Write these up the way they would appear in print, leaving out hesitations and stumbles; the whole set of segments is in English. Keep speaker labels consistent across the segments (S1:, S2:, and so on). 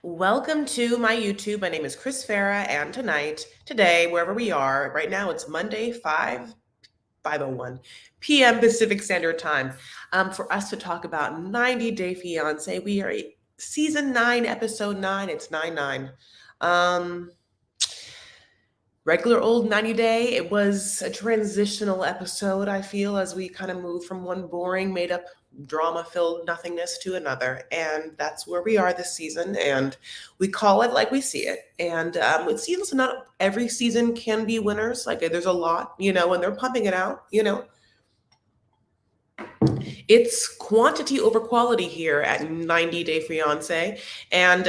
S1: Welcome to my YouTube. My name is Chris Farah, and today, wherever we are, right now it's Monday, 5:01 p.m. Pacific Standard Time, for us to talk about 90 Day Fiancé. We are season 9, episode 9. It's 9-9. Um, Regular old 90 Day. It was a transitional episode, I feel, as we kind of move from one boring, made up, drama filled nothingness to another. And that's where we are this season. And we call it like we see it. And it seems not every season can be winners. Like there's a lot, and they're pumping it out, It's quantity over quality here at 90 Day Fiance. And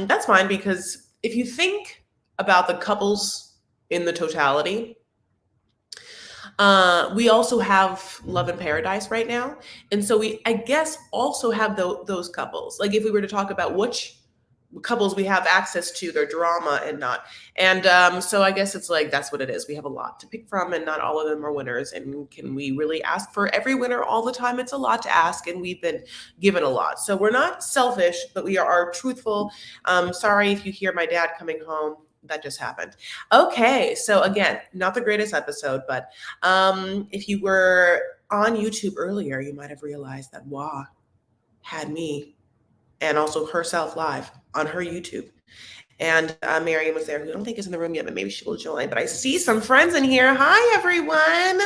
S1: that's fine because if you think about the couples in the totality, we also have Love in Paradise right now. And so we, I guess, also have those couples. Like if we were to talk about which couples we have access to, their drama and not. And so I guess it's like that's what it is. We have a lot to pick from, and not all of them are winners. And can we really ask for every winner all the time? It's a lot to ask, and we've been given a lot. So we're not selfish, but we are truthful. Sorry if you hear my dad coming home. That just happened. Okay, so again, not the greatest episode, but if you were on YouTube earlier, you might have realized that Wah had me and also herself live on her YouTube. And Marion was there, who I don't think is in the room yet, but maybe she will join. But I see some friends in here. Hi, everyone.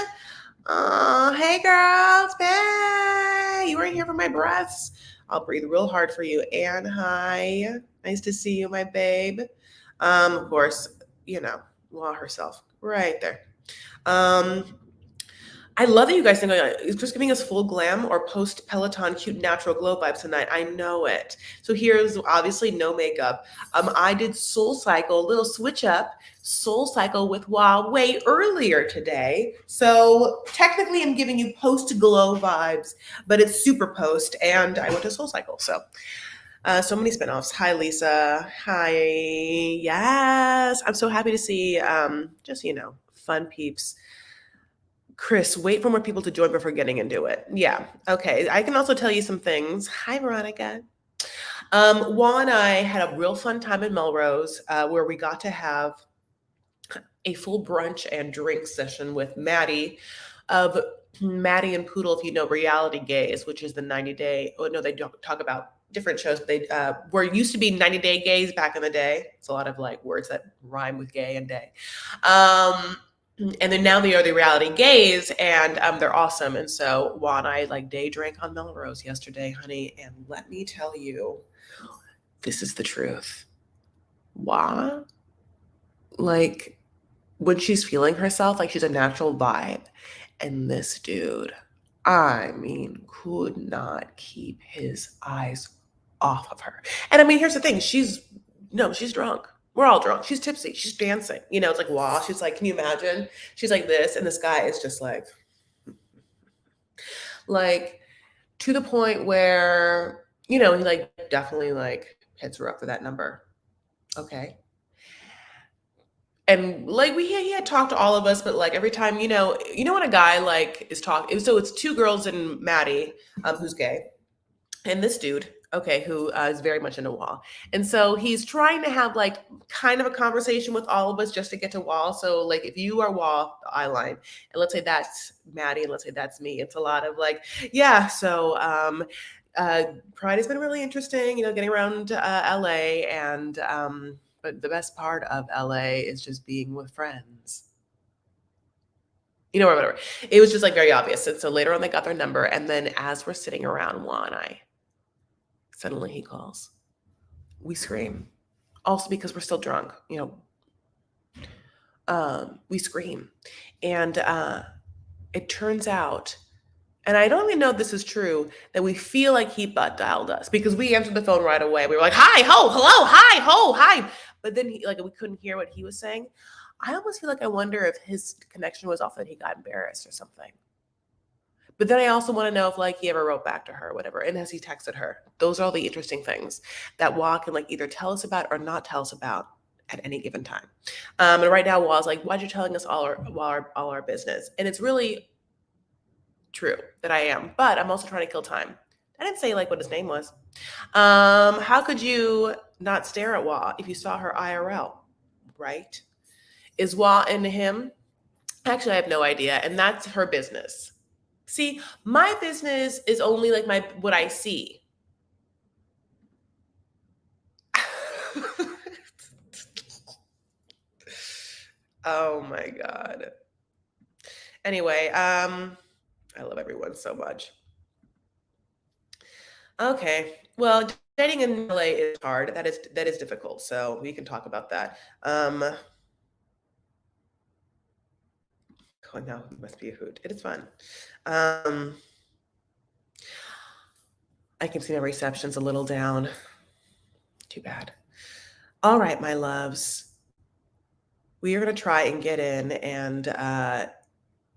S1: Hey, girls. Hey, you weren't here for my breaths. I'll breathe real hard for you. And hi. Nice to see you, my babe. Of course, Law herself right there. I love that you guys think it's just giving us full glam or post Peloton cute natural glow vibes tonight. I know it. So here's obviously no makeup. I did Soul Cycle, little switch up, Soul Cycle with Huawei earlier today. So technically I'm giving you post glow vibes, but it's super post, and I went to Soul Cycle. So many spinoffs. Hi, Lisa. Hi. Yes. I'm so happy to see just, fun peeps. Chris, wait for more people to join before getting into it. Yeah. Okay. I can also tell you some things. Hi, Veronica. Juan and I had a real fun time in Melrose where we got to have a full brunch and drink session with Maddie of Maddie and Poodle, if you know Reality Gaze, which is the 90 Day. Oh, no, they don't talk about different shows. They were used to be 90 Day Gays back in the day. It's a lot of like words that rhyme with gay and day. And then now they are the Reality Gays, and they're awesome. And so Juan and I like day drank on Melrose yesterday, honey. And let me tell you, this is the truth. Juan, like when she's feeling herself, like she's a natural vibe. And this dude, I mean, could not keep his eyes off of her. And I mean, here's the thing. She's drunk. We're all drunk. She's tipsy. She's dancing. It's like, wow. She's like, can you imagine? She's like this. And this guy is just like to the point where, he like definitely like hits her up for that number. Okay. And like he had talked to all of us, but like every time, when a guy like is talking, so it's two girls and Maddie, who's gay, and this dude, okay, who is very much into Wall. And so he's trying to have like kind of a conversation with all of us just to get to Wall. So like if you are Wall, the eye line, and let's say that's Maddie, and let's say that's me, it's a lot of like, yeah, so Pride has been really interesting, getting around LA, and but the best part of LA is just being with friends. Or whatever. It was just like very obvious. And so later on they got their number, and then as we're sitting around Juan and I, suddenly he calls. We scream. Also because we're still drunk, we scream. And it turns out, and I don't even know if this is true, that we feel like he butt dialed us because we answered the phone right away. We were like, hi, ho, hello, hi, ho, hi. But then we couldn't hear what he was saying. I almost feel like I wonder if his connection was off, that he got embarrassed or something. But then I also want to know if like he ever wrote back to her or whatever, and has he texted her? Those are all the interesting things that Wah can like either tell us about or not tell us about at any given time. And right now Wah's like, why'd you telling us all our business? And it's really true that I am, but I'm also trying to kill time I didn't say like what his name was. How could you not stare at Wa if you saw her IRL? Right? Is Wa into him? Actually, I have no idea, and that's her business. See, my business is only like my what I see. Oh my god. Anyway, I love everyone so much. Okay. Well, dating in LA is hard. That is difficult. So we can talk about that. Oh no, it must be a hoot. It is fun. Um, I can see my reception's a little down. Too bad. All right, my loves. We are gonna try and get in, and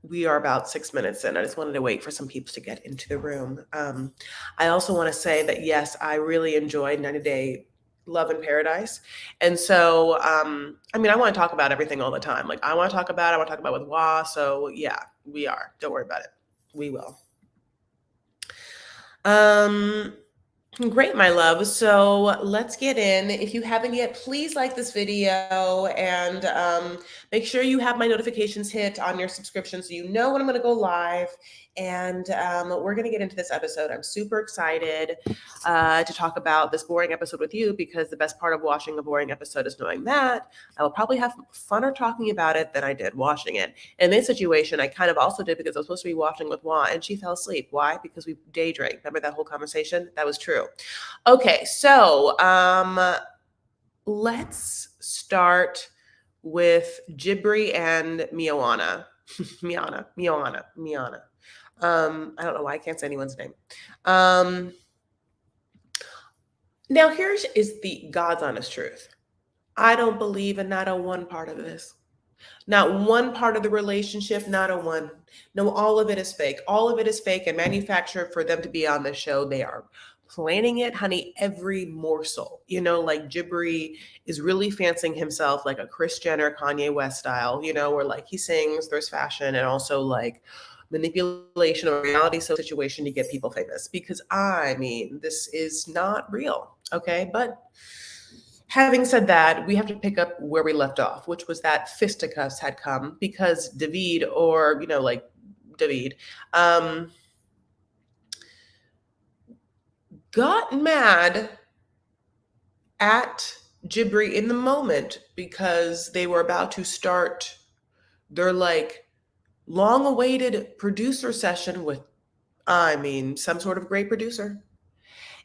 S1: we are about 6 minutes in. I just wanted to wait for some people to get into the room. I also want to say that yes, I really enjoyed 90 Day Love in Paradise, and so I mean, I want to talk about everything all the time. Like I want to talk about, I want to talk about with Wa. So yeah, we are. Don't worry about it. We will. Um, Great, my love. So let's get in. If you haven't yet, please like this video and make sure you have my notifications hit on your subscription so you know when I'm going to go live. And we're going to get into this episode. I'm super excited to talk about this boring episode with you because the best part of watching a boring episode is knowing that I will probably have funner talking about it than I did watching it. In this situation, I kind of also did because I was supposed to be watching with Juan and she fell asleep. Why? Because we day drank. Remember that whole conversation? That was true. Okay, so let's start with Jibri and Miawana. Miawana. I don't know why I can't say anyone's name. Now here's is the God's honest truth. I don't believe in not a one part of this. Not one part of the relationship, not a one. No, all of it is fake. All of it is fake and manufactured for them to be on the show. They are planning it, honey, every morsel. You know, like Jibri is really fancying himself like a Kris Jenner, Kanye West style, you know, where like he sings, there's fashion, and also like manipulation of a reality situation to get people famous. Because I mean, this is not real. Okay. But having said that, we have to pick up where we left off, which was that fisticuffs had come because David, or you know, like David, got mad at Jibri in the moment because they were about to start their like long-awaited producer session with, I mean, some sort of great producer,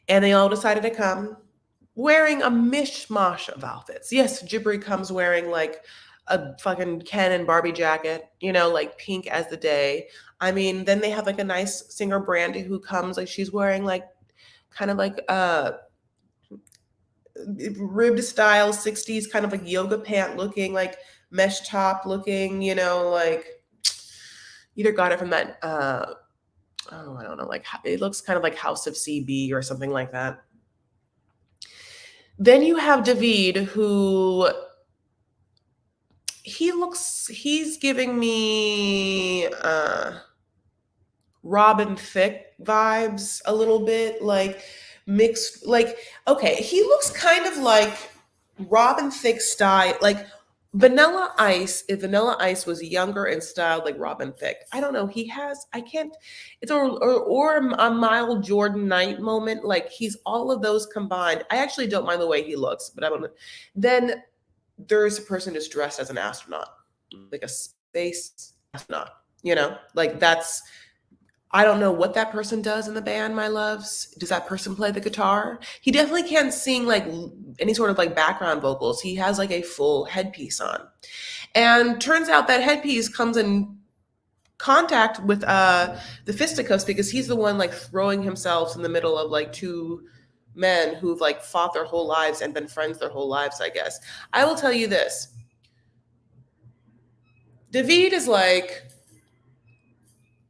S1: and they all decided to come wearing a mishmash of outfits. Yes, Jibri comes wearing like a fucking Ken and Barbie jacket, you know, like pink as the day. I mean, then they have like a nice singer Brandy who comes like she's wearing like kind of like ribbed style 60s kind of like yoga pant looking, like mesh top looking, you know, like either got it from that oh, I don't know, like it looks kind of like House of CB or something like that. Then you have David, who he's giving me Robin Thicke vibes a little bit, like mixed, like, okay, he looks kind of like Robin Thicke style, like Vanilla Ice, if Vanilla Ice was younger and styled like Robin Thicke. I don't know. He has, I can't, it's or a mild Jordan Knight moment. Like he's all of those combined. I actually don't mind the way he looks, but I don't know. Then there's a person who's dressed as an astronaut, like a space astronaut, you know, like that's, I don't know what that person does in the band, my loves. Does that person play the guitar? He definitely can't sing like any sort of like background vocals. He has like a full headpiece on. And turns out that headpiece comes in contact with the fisticuffs because he's the one like throwing himself in the middle of like two men who've like fought their whole lives and been friends their whole lives, I guess. I will tell you this. David is like,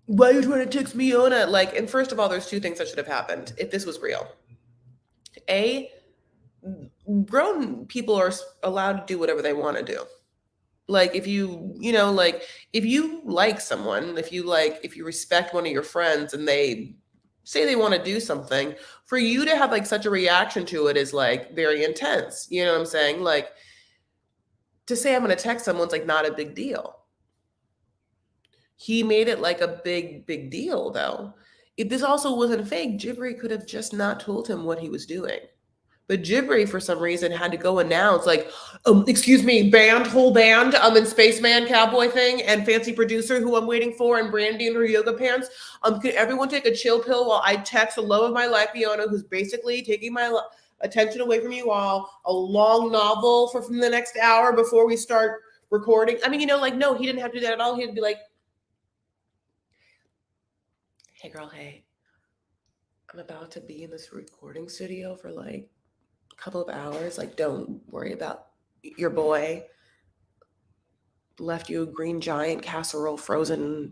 S1: why are you trying to text me on it? Like, and first of all, there's two things that should have happened if this was real. A, grown people are allowed to do whatever they want to do. Like if you know, like if you like someone, if you respect one of your friends and they say they want to do something, for you to have like such a reaction to it is like very intense. You know what I'm saying? Like, to say I'm going to text someone's like not a big deal. He made it like a big deal though. If this also wasn't fake, Jibri could have just not told him what he was doing. But Jibri, for some reason, had to go announce, like, excuse me, whole band, in Spaceman Cowboy thing, and fancy producer who I'm waiting for, and Brandy in her yoga pants. Can everyone take a chill pill while I text the love of my life, Fiona, who's basically taking my attention away from you all, a long novel from the next hour before we start recording. I mean, like, no, he didn't have to do that at all. He'd be like, hey, girl, hey, I'm about to be in this recording studio for like couple of hours. Like, don't worry about your boy left you a green giant casserole frozen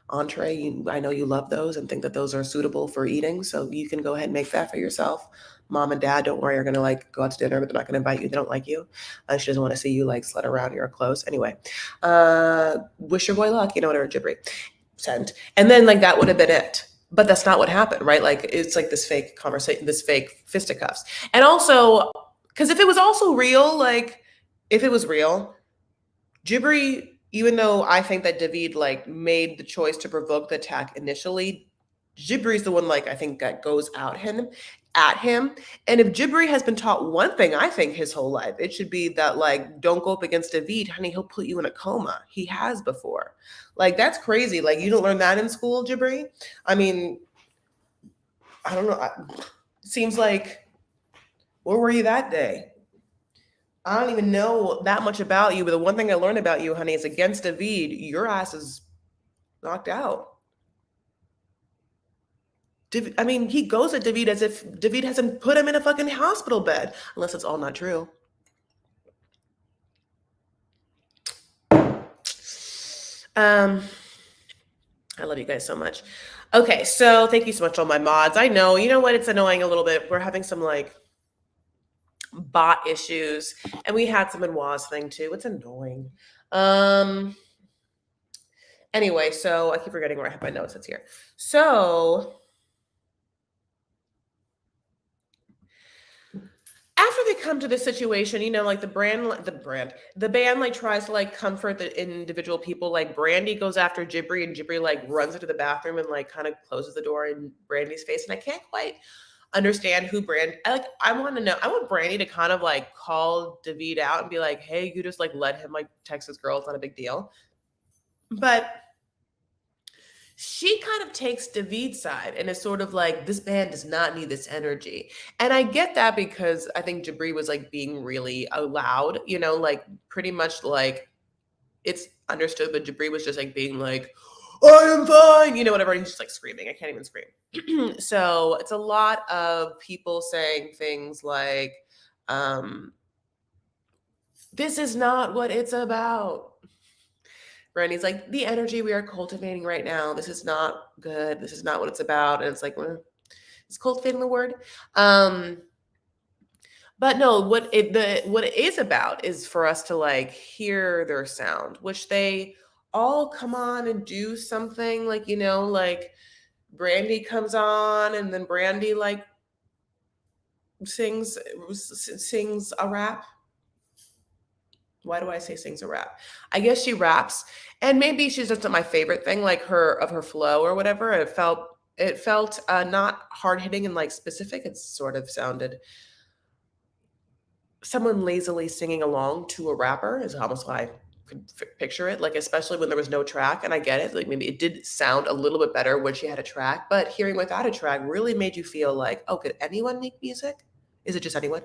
S1: entree. I know you love those and think that those are suitable for eating, so you can go ahead and make that for yourself. Mom and dad, don't worry, are gonna like go out to dinner, but they're not gonna invite you. They don't like you. She doesn't want to see you like slut around your clothes. Anyway, wish your boy luck, whatever, Jibri sent. And then like that would have been it. But that's not what happened, right? Like, it's like this fake conversation, this fake fisticuffs. And also, because if it was also real, like, if it was real, Jibri, even though I think that David, like, made the choice to provoke the attack initially, Jibri's the one, like, I think that goes at him. And if Jibri has been taught one thing, I think his whole life, it should be that, like, don't go up against David, honey, he'll put you in a coma. He has before. Like, that's crazy. Like, you don't learn that in school, Jibri? I mean, I don't know. Seems like, where were you that day? I don't even know that much about you, but the one thing I learned about you, honey, is against David, your ass is knocked out. I mean, he goes at David as if David hasn't put him in a fucking hospital bed, unless it's all not true. I love you guys so much. Okay, so thank you so much, all my mods. I know, you know what? It's annoying a little bit. We're having some like bot issues, and we had some in Waz thing too. It's annoying. Anyway, so I keep forgetting where I have my notes. It's here. So after they come to this situation, like the band like tries to like comfort the individual people. Like Brandy goes after Jibri, and Jibri like runs into the bathroom and like kind of closes the door in Brandy's face. And I can't quite understand who I want to know. I want Brandy to kind of like call David out and be like, hey, you just like let him like text his girl. It's not a big deal. But she kind of takes David's side and is sort of like, this band does not need this energy. And I get that because I think Jibri was like being really loud, like pretty much like it's understood, but Jibri was just like being like, I am fine, whatever. And he's just like screaming. I can't even scream. So it's a lot of people saying things like, this is not what it's about. Brandy's like, the energy we are cultivating right now, this is not good. This is not what it's about. And it's like, it's cultivating the word. But no, what it is about is for us to like hear their sound, which they all come on and do something like, like Brandy comes on and then Brandy like sings a rap. Why do I say sings a rap? I guess she raps, and maybe she's just not my favorite thing, like her flow or whatever. It felt not hard hitting and like specific. It sort of sounded someone lazily singing along to a rapper is almost how I could picture it. Like especially when there was no track, and I get it. Like maybe it did sound a little bit better when she had a track, but hearing without a track really made you feel like, oh, could anyone make music? Is it just anyone?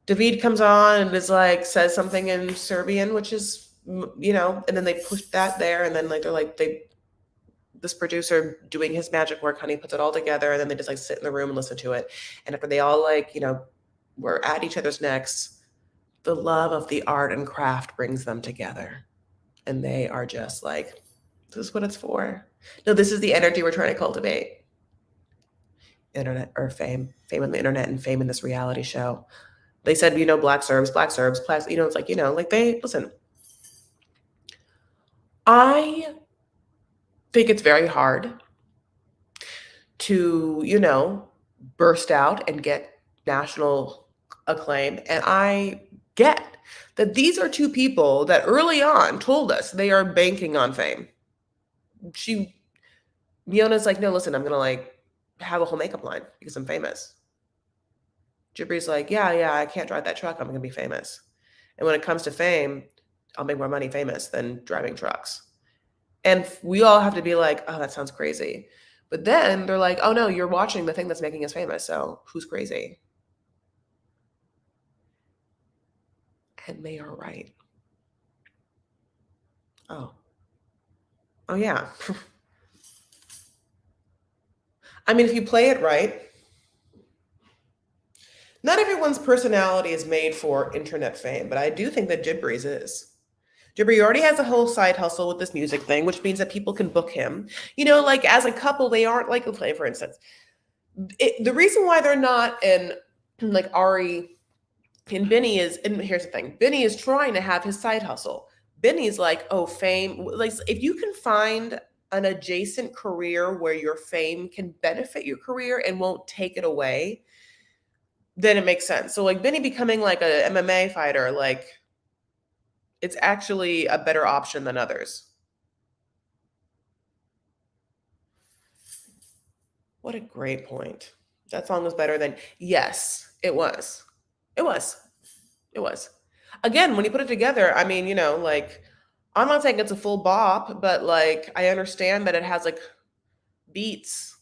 S1: David comes on and is like says something in Serbian, which is and then they push that there, and then like this producer doing his magic work, honey, puts it all together, and then they just like sit in the room and listen to it. And after they all like were at each other's necks, the love of the art and craft brings them together, and they are just like, this is what it's for. No, this is the energy we're trying to cultivate. Internet or fame on the internet and fame in this reality show. They said, black Serbs, it's like, like they, listen, I think it's very hard to, burst out and get national acclaim. And I get that these are two people that early on told us they are banking on fame. Miona's like, no, listen, I'm gonna like have a whole makeup line because I'm famous. Jibri's like, yeah, I can't drive that truck. I'm gonna be famous. And when it comes to fame, I'll make more money famous than driving trucks. And we all have to be like, oh, that sounds crazy. But then they're like, oh no, you're watching the thing that's making us famous. So who's crazy? And they are right. Oh yeah. I mean, if you play it right, not everyone's personality is made for internet fame, but I do think that Jibri's is. Jibri already has a whole side hustle with this music thing, which means that people can book him. Like as a couple, they aren't like, for instance, the reason why they're not in like Ari and Benny is, and here's the thing, Benny is trying to have his side hustle. Benny's like, oh, fame. Like if you can find an adjacent career where your fame can benefit your career and won't take it away, then it makes sense. So like Benny becoming like a MMA fighter, like it's actually a better option than others. What a great point. That song was better than, yes, it was. It was. It was. Again, when you put it together, I mean, like, I'm not saying it's a full bop, but like, I understand that it has like beats.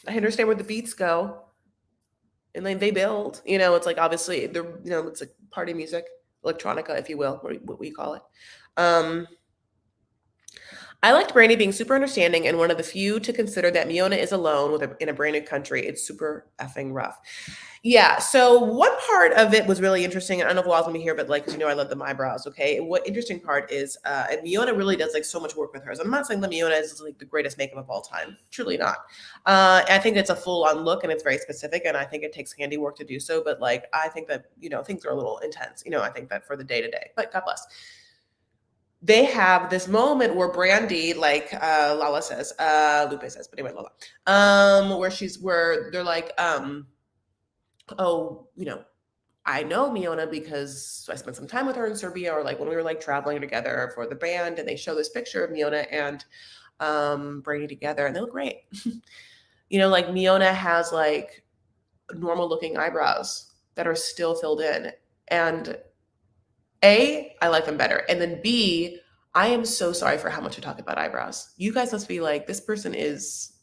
S1: I understand where the beats go. And like they build, it's like obviously they're, it's like party music, electronica, if you will, what we call it. I liked Brandy being super understanding and one of the few to consider that Miona is alone in a brand new country. It's super effing rough. Yeah. So one part of it was really interesting. I don't know if Waz gonna be here, but like, 'cause I love my eyebrows. Okay. What interesting part is, and Miona really does like so much work with hers. I'm not saying that Miona is like the greatest makeup of all time. Truly not. I think it's a full on look and it's very specific. And I think it takes handiwork to do so. But like, I think that, things are a little intense, I think that for the day to day, but God bless. They have this moment where Brandy, like Lala says, Lupe says, but anyway, Lala, where they're like, oh, I know Miona because I spent some time with her in Serbia, or like when we were like traveling together for the band, and they show this picture of Miona and Brandy together, and they look great. Like Miona has like normal looking eyebrows that are still filled in, and A, I like them better. And then B, I am so sorry for how much I talk about eyebrows. You guys must be like, this person is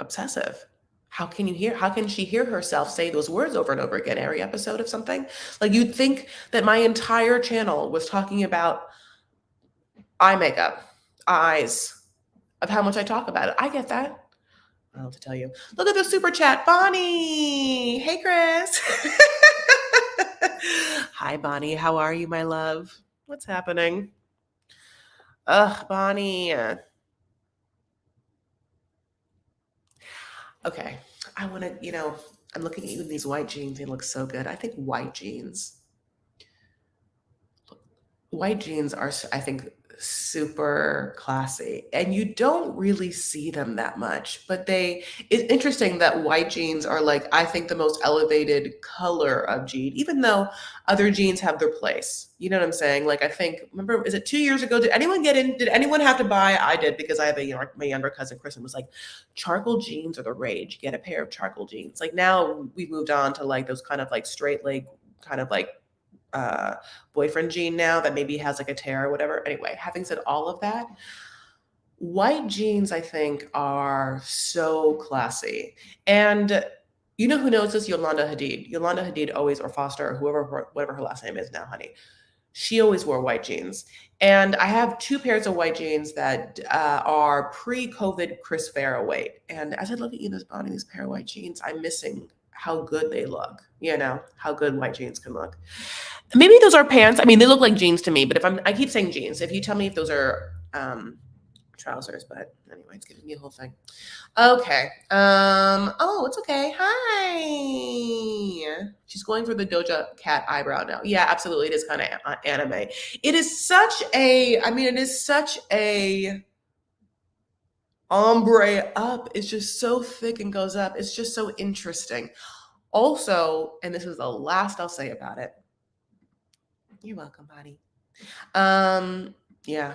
S1: obsessive. How can she hear herself say those words over and over again every episode of something? Like you'd think that my entire channel was talking about eye makeup, eyes, of how much I talk about it. I get that. I don't know what to tell you. Look at the super chat. Bonnie. Hey, Chris. Hi, Bonnie. How are you, my love? What's happening? Ugh, Bonnie. Okay. I want to, I'm looking at you in these white jeans. They look so good. I think white jeans are, I think, super classy, and you don't really see them that much, but it's interesting that white jeans are like, I think, the most elevated color of jean, even though other jeans have their place. You know what I'm saying? Like, I think, remember, is it 2 years ago? Did anyone have to buy? I did, because I have my younger cousin Kristen was like, charcoal jeans are the rage. Get a pair of charcoal jeans. Like now we've moved on to like those kind of like straight leg kind of like boyfriend jean now that maybe has like a tear or whatever. Anyway, having said all of that, white jeans, I think, are so classy. And you know who knows this? Yolanda Hadid. Yolanda Hadid always, or Foster, or whatever her last name is now, honey. She always wore white jeans. And I have 2 pairs of white jeans that are pre-COVID Chris Farah weight. And as I look at these pair of white jeans, I'm missing how good they look, how good white jeans can look. Maybe those are pants. I mean, they look like jeans to me, but I keep saying jeans. If you tell me if those are trousers, but anyway, it's giving me a whole thing. Okay. Oh, it's okay. Hi. She's going for the Doja Cat eyebrow now. Yeah, absolutely. It is kind of anime. It is such a, I mean, it is such a ombre up. It's just so thick and goes up. It's just so interesting. Also, and this is the last I'll say about it. You're welcome, buddy. Yeah.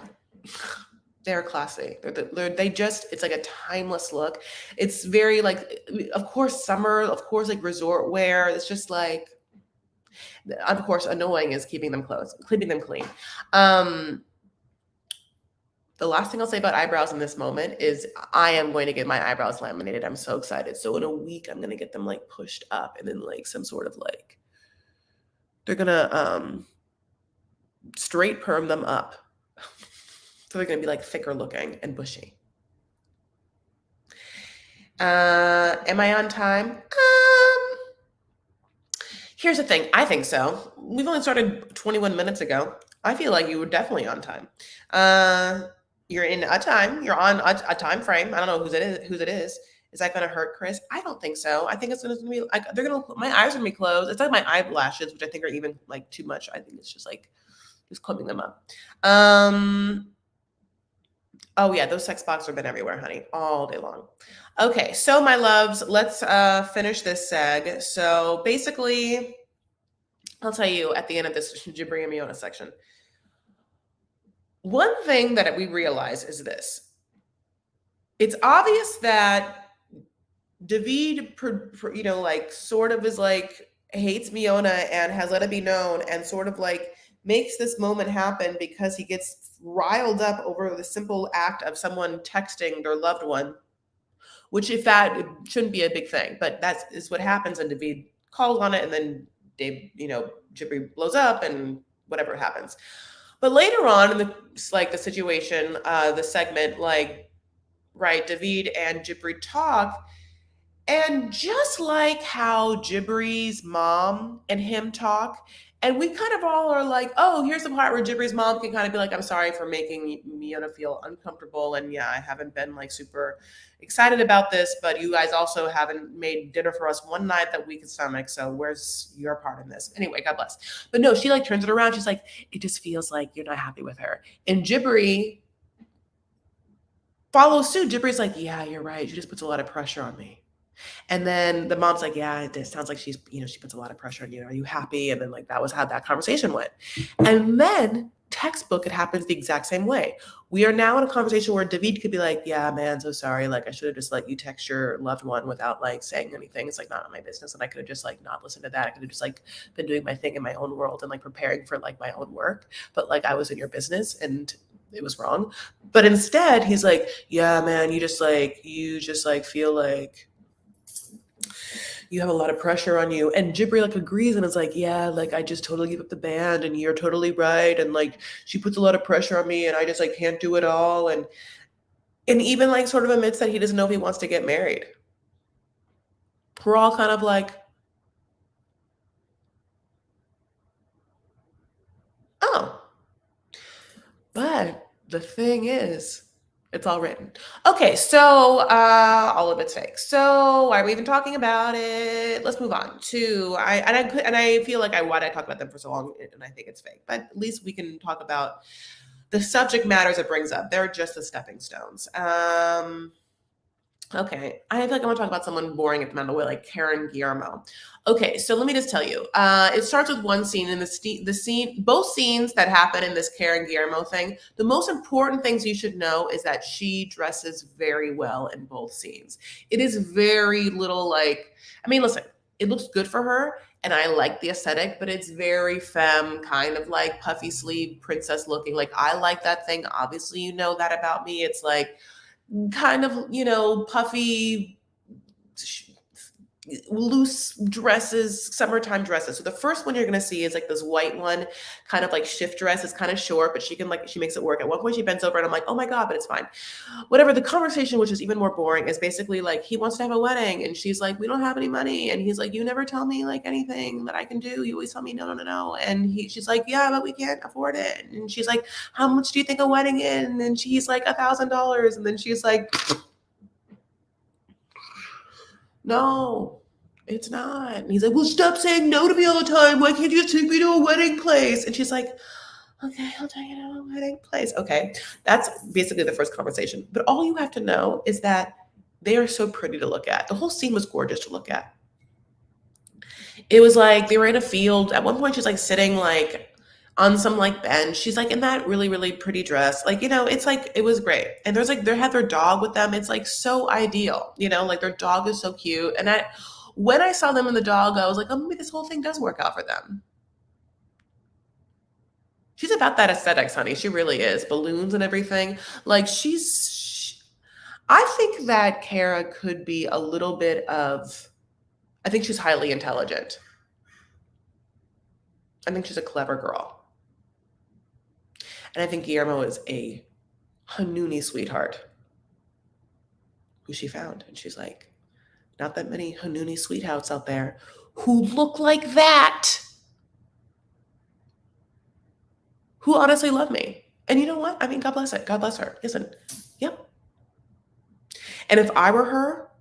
S1: They're classy. They just, it's like a timeless look. It's very like, of course, summer, of course, like resort wear. It's just like, of course, annoying is keeping them keeping them clean. The last thing I'll say about eyebrows in this moment is I am going to get my eyebrows laminated. I'm so excited. So in a week, I'm going to get them like pushed up and then like some sort of like, they're going to straight perm them up. So they're going to be like thicker looking and bushy. Am I on time? Here's the thing. I think so. We've only started 21 minutes ago. I feel like you were definitely on time. You're in a time. You're on a time frame. I don't know whose it is. Is that going to hurt, Chris? I don't think so. I think it's going to be like my eyes are going to be closed. It's like my eyelashes, which I think are even like too much. I think it's just like clipping them up. Oh yeah, those sex boxes have been everywhere, honey, all day long. Okay, so my loves, let's finish this seg. So basically, I'll tell you at the end of this Jibri and Miona section. One thing that we realize is this. It's obvious that David, like sort of is like hates Miona and has let it be known and sort of like makes this moment happen because he gets riled up over the simple act of someone texting their loved one, which if that it shouldn't be a big thing, but that is what happens, and David calls on it, and then Dave, Jibri blows up and whatever happens. But later on in the situation, the segment, like, right, David and Jibri talk, and just like how Jibri's mom and him talk, and we kind of all are like, oh, here's the part where Jibri's mom can kind of be like, I'm sorry for making Miona feel uncomfortable. And yeah, I haven't been like super excited about this, but you guys also haven't made dinner for us one night that we could stomach. So where's your part in this? Anyway, God bless. But no, she like turns it around. She's like, it just feels like you're not happy with her. And Jibri follows suit. Jibri's like, yeah, you're right. She just puts a lot of pressure on me. And then the mom's like, yeah, it sounds like she's, she puts a lot of pressure on you. Are you happy? And then like, that was how that conversation went. And then textbook, it happens the exact same way. We are now in a conversation where David could be like, yeah, man, so sorry. Like I should have just let you text your loved one without like saying anything. It's like not my business. And I could have just like not listened to that. I could have just like been doing my thing in my own world and like preparing for like my own work. But like I was in your business and it was wrong. But instead he's like, yeah, man, you just like feel like you have a lot of pressure on you. And Jibri like agrees and is like, yeah, like I just totally give up the band and you're totally right. And like she puts a lot of pressure on me and I just like can't do it all. And even like sort of admits that he doesn't know if he wants to get married. We're all kind of like, oh. But the thing is, it's all written. Okay, so all of it's fake. So why are we even talking about it? Let's move on to I feel like why did I talk about them for so long? And I think it's fake, but at least we can talk about the subject matters it brings up. They're just the stepping stones. Okay, I feel like I want to talk about someone boring at the amount of way, like Karen Guillermo. Okay, so let me just tell you. It starts with one scene, and the scene, both scenes that happen in this Karen Guillermo thing. The most important things you should know is that she dresses very well in both scenes. It is very little like. I mean, listen, it looks good for her, and I like the aesthetic, but it's very femme, kind of like puffy sleeve, princess looking. Like I like that thing. Obviously, you know that about me. It's like kind of, puffy loose dresses, summertime dresses. So the first one you're gonna see is like this white one, kind of like shift dress. It's kind of short, but she makes it work. At one point she bends over and I'm like, oh my God, but it's fine. Whatever. The conversation, which is even more boring, is basically like he wants to have a wedding and she's like, we don't have any money. And he's like, you never tell me like anything that I can do. You always tell me no, no, no, no. And she's like, yeah, but we can't afford it. And she's like, how much do you think a wedding is? And she's like $1,000. And then she's like, no, it's not. And he's like, well, stop saying no to me all the time. Why can't you just take me to a wedding place? And she's like, okay, I'll take you to a wedding place. Okay. That's basically the first conversation. But all you have to know is that they are so pretty to look at. The whole scene was gorgeous to look at. It was like they were in a field. At one point, she's like sitting like on some like bench. She's like in that really, really pretty dress. Like, it's like it was great. And there's like they had their dog with them. It's like so ideal, like their dog is so cute. And when I saw them and the dog, I was like, oh, maybe this whole thing does work out for them. She's about that aesthetics, honey. She really is. Balloons and everything. Like I think that Kara could be a little bit of, I think she's highly intelligent. I think she's a clever girl. And I think Guillermo is a Hanuni sweetheart who she found. And she's like, not that many Hanuni sweethearts out there who look like that, who honestly love me. And you know what? I mean, God bless it. God bless her. Listen, yep. And if I were her,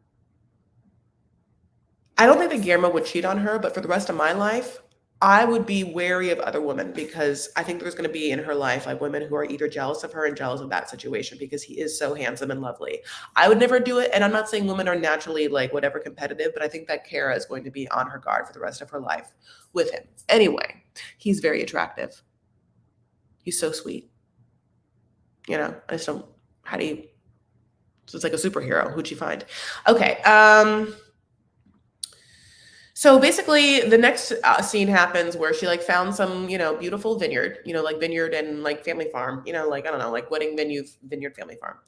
S1: I don't think that Guillermo would cheat on her, but for the rest of my life, I would be wary of other women because I think there's going to be in her life like women who are either jealous of her and jealous of that situation because he is so handsome and lovely. I would never do it. And I'm not saying women are naturally like whatever competitive, but I think that Kara is going to be on her guard for the rest of her life with him. Anyway, he's very attractive. He's so sweet. I just don't, how do you, so it's like a superhero. Who'd you find? Okay. So basically the next scene happens where she like found some, beautiful vineyard, like vineyard and like family farm, like, I don't know, like wedding venue, vineyard family farm.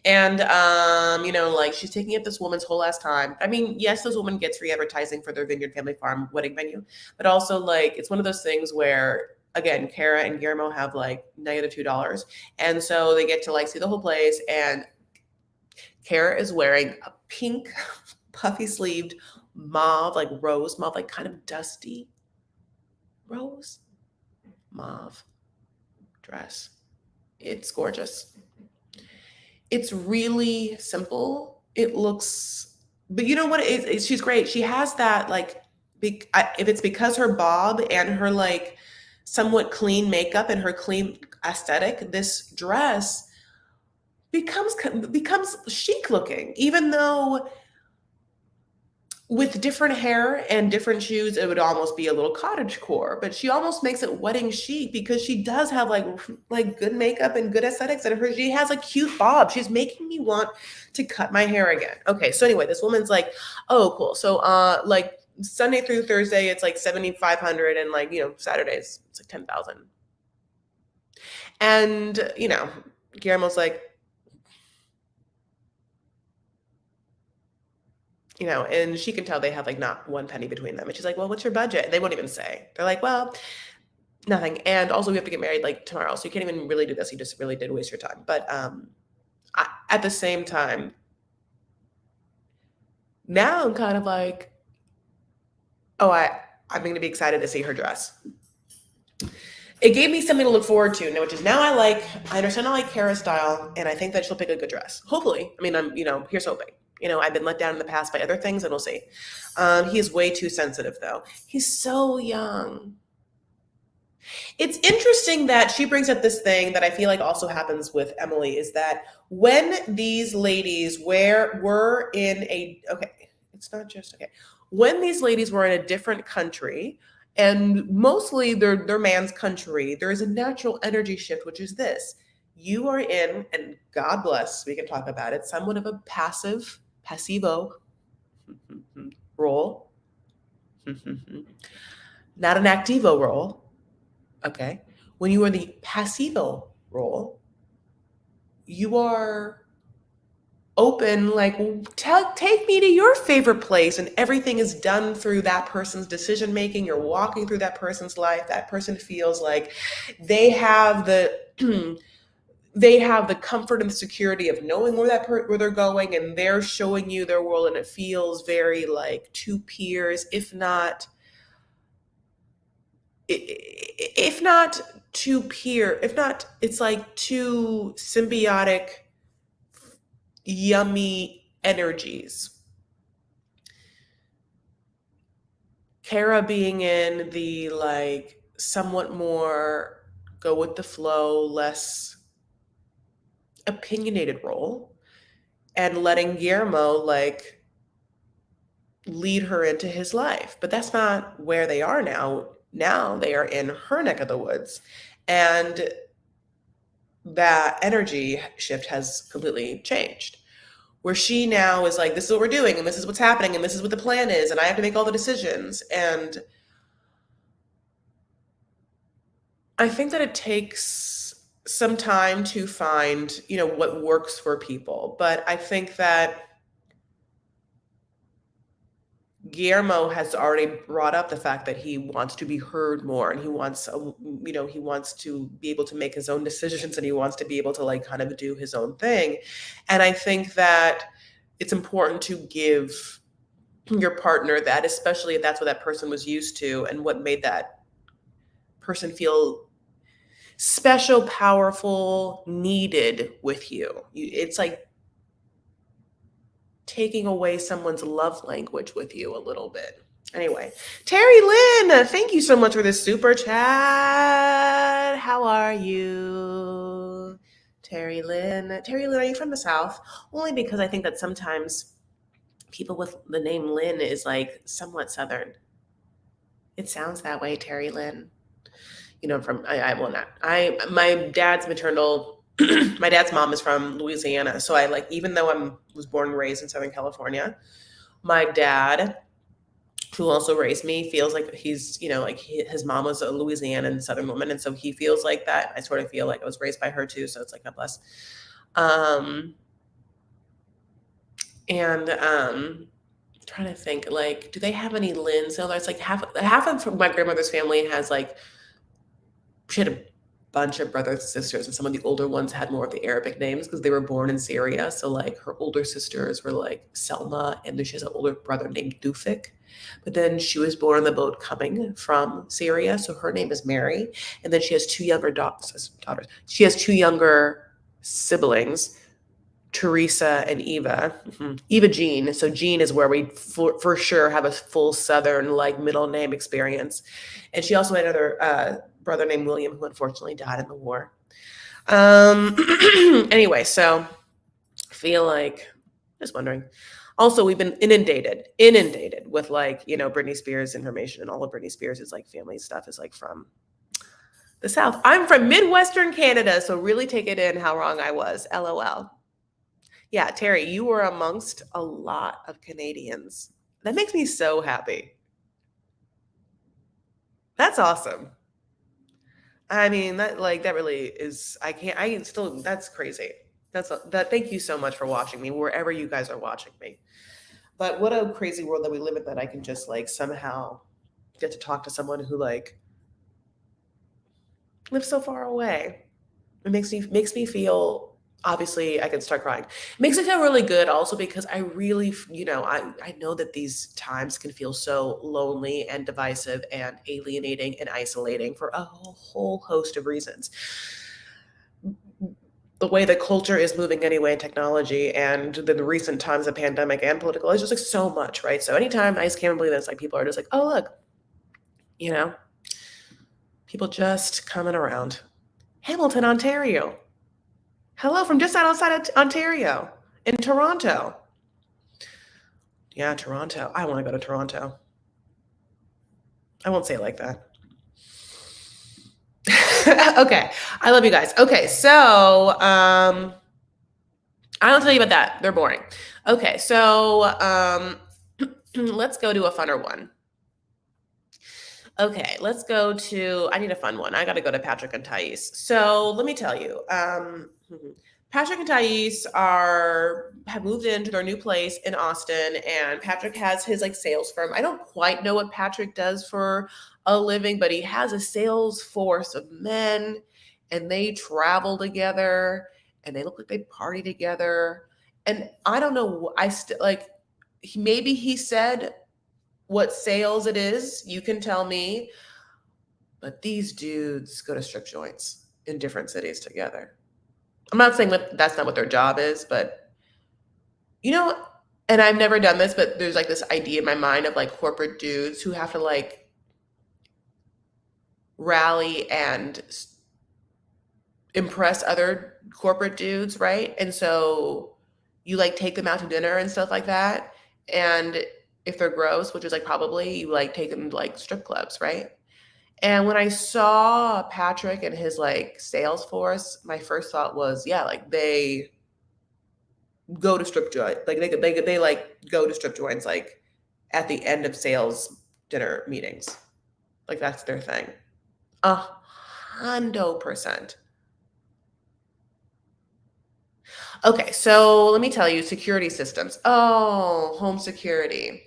S1: And, like she's taking up this woman's whole ass time. I mean, yes, this woman gets free advertising for their vineyard family farm wedding venue, but also like, it's one of those things where, again, Kara and Guillermo have like -$2. And so they get to like see the whole place. And Kara is wearing a pink puffy sleeved mauve, like rose mauve, like kind of dusty rose mauve dress. It's gorgeous. It's really simple. It looks, but you know what? She's great. She has that like, if it's because her bob and her like somewhat clean makeup and her clean aesthetic, this dress becomes chic looking, even though with different hair and different shoes, it would almost be a little cottagecore, but she almost makes it wedding chic because she does have like good makeup and good aesthetics, and she has a cute bob. She's making me want to cut my hair again. Okay, so anyway, this woman's like, oh, cool. So like Sunday through Thursday, it's like 7,500, and like Saturdays it's like 10,000. And Guillermo's like, and she can tell they have like not one penny between them. And she's like, well, what's your budget? And they won't even say. They're like, well, nothing. And also we have to get married like tomorrow. So you can't even really do this. You just really did waste your time. But at the same time, now I'm kind of like, oh, I'm going to be excited to see her dress. It gave me something to look forward to, which is now I understand I like Kara's style, and I think that she'll pick a good dress. Hopefully. I mean, I'm, here's hoping. I've been let down in the past by other things, and we'll see. He is way too sensitive, though. He's so young. It's interesting that she brings up this thing that I feel like also happens with Emily, is that when these ladies were in a, okay, it's not just, okay. When these ladies were in a different country, and mostly their man's country, there is a natural energy shift, which is this. You are in, and God bless, we can talk about it, somewhat of a passivo role. Not an activo role. Okay. When you are the passivo role, you are open, like, take me to your favorite place, and everything is done through that person's decision making. You're walking through that person's life. That person feels like they have the they have the comfort and the security of knowing where they're going, and they're showing you their world, and it feels very like two peers, if not if not, it's like two symbiotic, yummy energies. Kara being in the like somewhat more go with the flow, less opinionated role, and letting Guillermo like lead her into his life. But that's not where they are now. Now they are in her neck of the woods. And that energy shift has completely changed. Where she now is like, this is what we're doing, and this is what's happening, and this is what the plan is, and I have to make all the decisions. And I think that it takes some time to find, what works for people. But I think that Guillermo has already brought up the fact that he wants to be heard more, and he wants, he wants to be able to make his own decisions, and he wants to be able to like kind of do his own thing. And I think that it's important to give your partner that, especially if that's what that person was used to and what made that person feel special, powerful, needed with you. It's like taking away someone's love language with you a little bit. Anyway, Terry Lynn, thank you so much for this super chat. How are you? Terry Lynn. Terry Lynn, are you from the South? Only because I think that sometimes people with the name Lynn is like somewhat Southern. It sounds that way, Terry Lynn. From I will not. My dad's maternal my dad's mom is from Louisiana. So I like, even though was born and raised in Southern California, my dad, who also raised me, feels like he's, like his mom was a Louisianan Southern woman. And so he feels like that. I sort of feel like I was raised by her too. So it's like, God bless. Trying to think, like, do they have any Lynns? So there's like half of my grandmother's family has like, she had a bunch of brothers and sisters, and some of the older ones had more of the Arabic names because they were born in Syria. So like her older sisters were like Selma, and then she has an older brother named Dufik. But then she was born on the boat coming from Syria, so her name is Mary. And then she has two younger daughters. She has two younger siblings, Teresa and Eva. Eva Jean. So Jean is where we for sure have a full Southern like middle name experience. And she also had another brother named William, who unfortunately died in the war. Anyway, so I feel like, just wondering. Also, we've been inundated with like, Britney Spears information, and all of Britney Spears' like family stuff is like from the South. I'm from Midwestern Canada, so really take it in how wrong I was. LOL. Yeah, Terry, you were amongst a lot of Canadians. That makes me so happy. That's awesome. I mean, that really is, that's crazy. Thank you so much for watching me, wherever you guys are watching me. But what a crazy world that we live in, that I can just like somehow get to talk to someone who like lives so far away. It makes me feel, obviously I can start crying. It makes me feel really good also because I really, I know that these times can feel so lonely and divisive and alienating and isolating for a whole host of reasons. The way that culture is moving anyway, and technology, and the recent times of pandemic and political, is just like so much, right? So anytime, I just can't believe that it's like people are just like, oh, look, people just coming around. Hamilton, Ontario. Hello from just outside of Ontario, in Toronto. Yeah, Toronto. I want to go to Toronto. I won't say it like that. Okay. I love you guys. Okay. So, I don't tell you about that. They're boring. Okay. So, let's go to a funner one. Okay. Let's go to, I need a fun one. I got to go to Patrick and Thais. So let me tell you, Patrick and Thais have moved into their new place in Austin, and Patrick has his like sales firm. I don't quite know what Patrick does for a living, but he has a sales force of men, and they travel together, and they look like they party together. And I don't know. I still like. Maybe he said what sales it is. You can tell me. But these dudes go to strip joints in different cities together. I'm not saying that that's not what their job is, but you know, and I've never done this, but there's like this idea in my mind of like corporate dudes who have to like rally and impress other corporate dudes, right? And so you like take them out to dinner and stuff like that. And if they're gross, which is like probably, you like take them to like strip clubs, right? And when I saw Patrick and his like sales force, my first thought was, yeah, like they go to strip joint, like they like go to strip joints like at the end of sales dinner meetings, like that's their thing. 100%. Okay, so let me tell you, security systems. Oh, home security.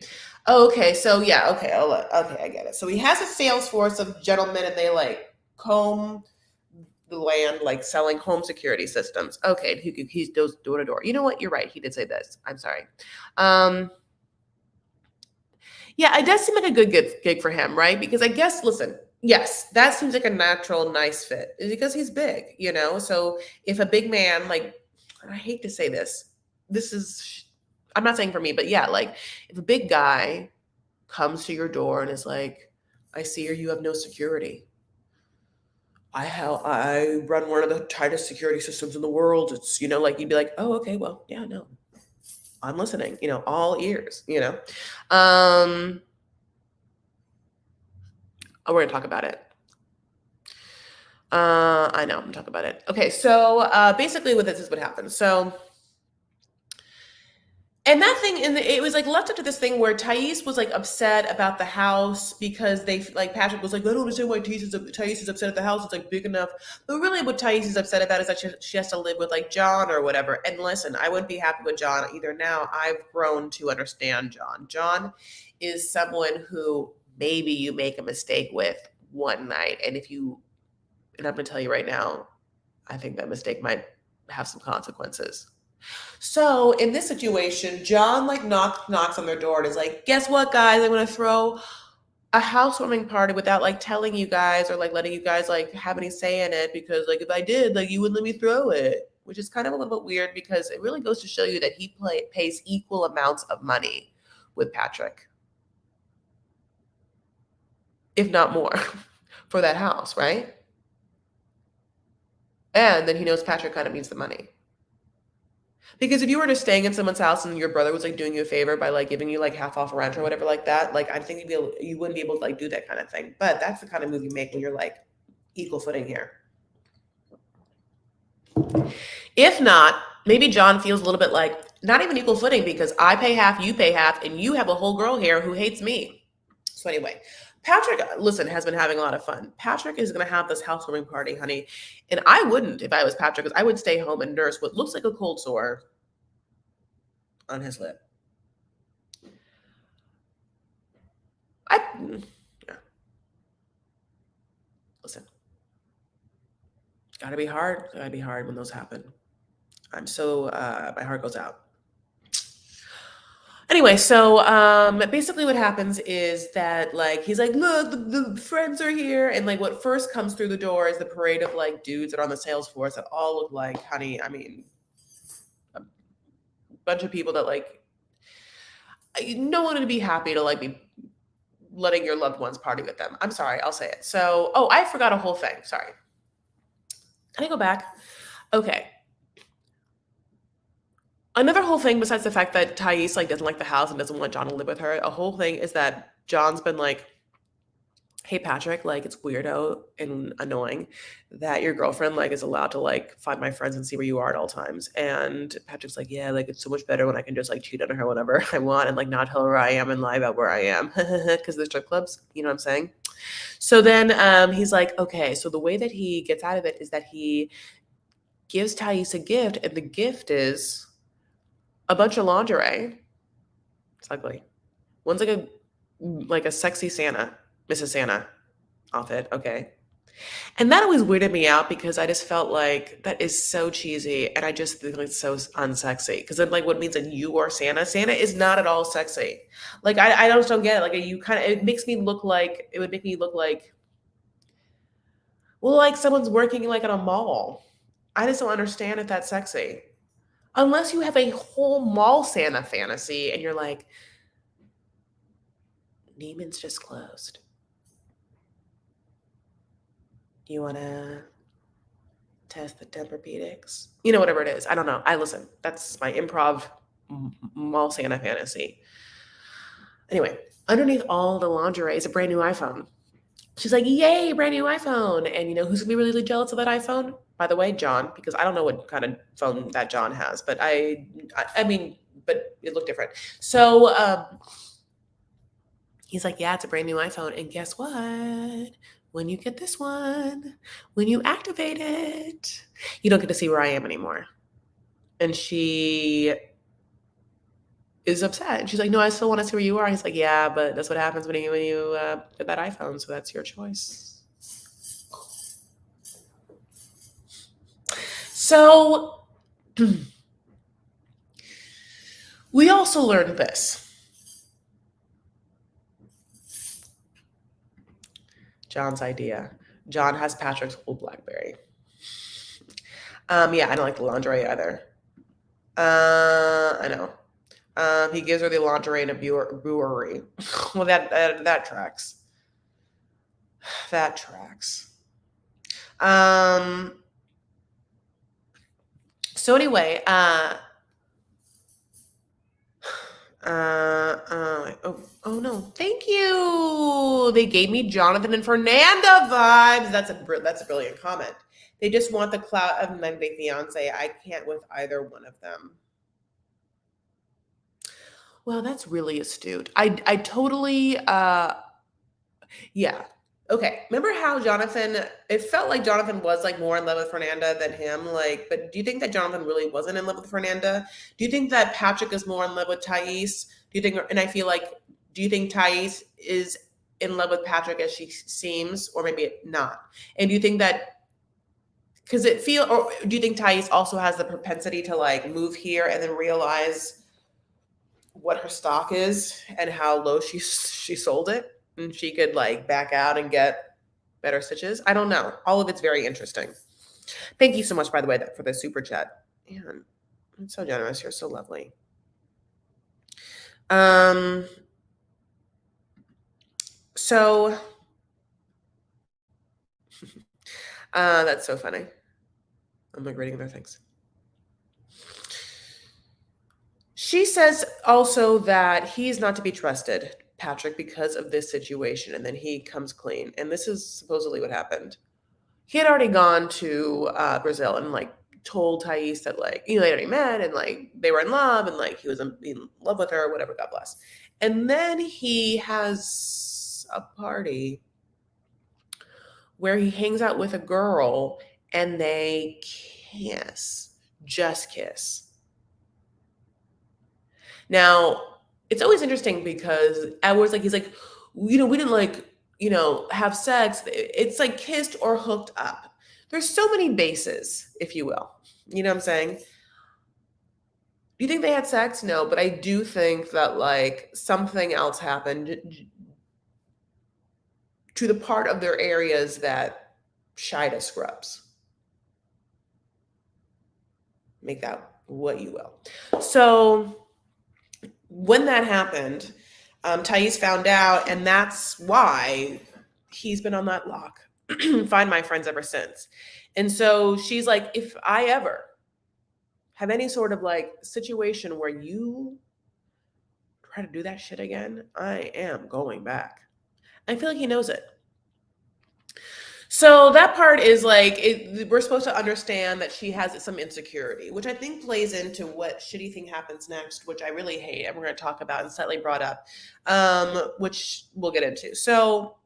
S1: Okay, so yeah, okay, okay, I get it. So he has a sales force of gentlemen, and they like comb the land, like selling home security systems. Okay, he goes door to door. You know what? You're right. He did say this. I'm sorry. Yeah, it does seem like a good gig for him, right? Because I guess, listen, yes, that seems like a natural, nice fit because he's big, you know? So if a big man, like, I hate to say this, I'm not saying for me, but yeah, like if a big guy comes to your door and is like, I see you have no security. I run one of the tightest security systems in the world. It's, you know, like you'd be like, oh, okay, well, yeah, no, I'm listening, you know, all ears, you know. Oh, we're gonna talk about it. I know, I'm gonna talk about it. Okay, so basically what this is what happens. So and that thing, and it was like left up to this thing where Thais was like upset about the house because they like Patrick was like, I don't understand why Thais is upset at the house. It's like big enough. But really, what Thais is upset about is that she has to live with like John or whatever. And listen, I wouldn't be happy with John either. Now I've grown to understand John. John is someone who maybe you make a mistake with one night, and and I'm gonna tell you right now, I think that mistake might have some consequences. So in this situation, John like knocks on their door and is like, guess what, guys? I'm gonna throw a housewarming party without like telling you guys or like letting you guys like have any say in it because like if I did, like you wouldn't let me throw it. Which is kind of a little bit weird because it really goes to show you that he pays equal amounts of money with Patrick, if not more, for that house, right? And then he knows Patrick kind of needs the money. Because if you were just staying in someone's house and your brother was like doing you a favor by like giving you like half off rent or whatever like that, like I think you wouldn't be able to like do that kind of thing. But that's the kind of move you make when you're like equal footing here. If not, maybe John feels a little bit like not even equal footing because I pay half, you pay half, and you have a whole girl here who hates me. So anyway, Patrick, listen, has been having a lot of fun. Patrick is going to have this housewarming party, honey. And I wouldn't if I was Patrick because I would stay home and nurse what looks like a cold sore on his lip. Yeah. Listen, gotta be hard. Gotta be hard when those happen. My heart goes out. Anyway, so basically what happens is that like he's like, look, the friends are here, and like what first comes through the door is the parade of like dudes that are on the sales force that all look like, honey, I mean, a bunch of people that like no one would be happy to like be letting your loved ones party with them. I'm sorry, I'll say it. So, oh, I forgot a whole thing. Sorry. Can I go back? Okay. Another whole thing besides the fact that Thais like doesn't like the house and doesn't want John to live with her, a whole thing is that John's been like, hey Patrick, like it's weirdo and annoying that your girlfriend like is allowed to like find my friends and see where you are at all times. And Patrick's like, yeah, like it's so much better when I can just like cheat on her whenever I want and like not tell her where I am and lie about where I am because the strip clubs, you know what I'm saying? So then he's like, okay, so the way that he gets out of it is that he gives Thais a gift, and the gift is a bunch of lingerie. It's ugly. One's like a sexy Santa, Mrs. Santa outfit. Okay. And that always weirded me out because I just felt like that is so cheesy, and I just think it's so unsexy. Because it like what means that you are Santa. Santa is not at all sexy. Like I just don't get it. Like you kind of it makes me look like it would make me look like well like someone's working like in a mall. I just don't understand if that's sexy. Unless you have a whole mall Santa fantasy and you're like, Neiman's just closed. You wanna test the Tempur-Pedics? You know, whatever it is. I don't know. I listen. That's my improv mall Santa fantasy. Anyway, underneath all the lingerie is a brand new iPhone. She's like, yay, brand new iPhone. And you know who's gonna be really jealous of that iPhone? By the way, John, because I don't know what kind of phone that John has, but I mean, but it looked different. So he's like, yeah, it's a brand new iPhone. And guess what? When you get this one, when you activate it, you don't get to see where I am anymore. And she is upset. And she's like, no, I still want to see where you are. He's like, yeah, but that's what happens when you get that iPhone. So that's your choice. So we also learned this. John's idea. John has Patrick's old BlackBerry. Yeah, I don't like the lingerie either. I know. He gives her the lingerie in a brewery. Well, that tracks. That tracks. So anyway, oh no, thank you. They gave me Jonathan and Fernanda vibes. That's a brilliant comment. They just want the clout of 90 Fiancé. I can't with either one of them. Well, that's really astute. I totally yeah. Okay. Remember how it felt like Jonathan was like more in love with Fernanda than him? Like, but do you think that Jonathan really wasn't in love with Fernanda? Do you think that Patrick is more in love with Thais? Do you think, and I feel like, do you think Thais is in love with Patrick as she seems, or maybe not? And do you think that, or do you think Thais also has the propensity to like move here and then realize what her stock is and how low she sold it? And she could like back out and get better stitches. I don't know. All of it's very interesting. Thank you so much, by the way, for the super chat. Man, I'm so generous. You're so lovely. So that's so funny. I'm like reading their things. She says also that he's not to be trusted, Patrick, because of this situation, and then he comes clean. And this is supposedly what happened. He had already gone to Brazil and like told Thais that like they already met and like they were in love and like he was in love with her, whatever, God bless. And then he has a party where he hangs out with a girl and they just kiss. Now, it's always interesting because Edward's like, he's like, we didn't like, have sex. It's like kissed or hooked up. There's so many bases, if you will. You know what I'm saying? Do you think they had sex? No, but I do think that like something else happened to the part of their areas that Shida scrubs. Make that what you will. So when that happened, Thais found out, and that's why he's been on that lock. Find my friends ever since. And so she's like, if I ever have any sort of like situation where you try to do that shit again, I am going back. I feel like he knows it. So that part is like, we're supposed to understand that she has some insecurity, which I think plays into what shitty thing happens next, which I really hate, and we're going to talk about and slightly brought up, which we'll get into. So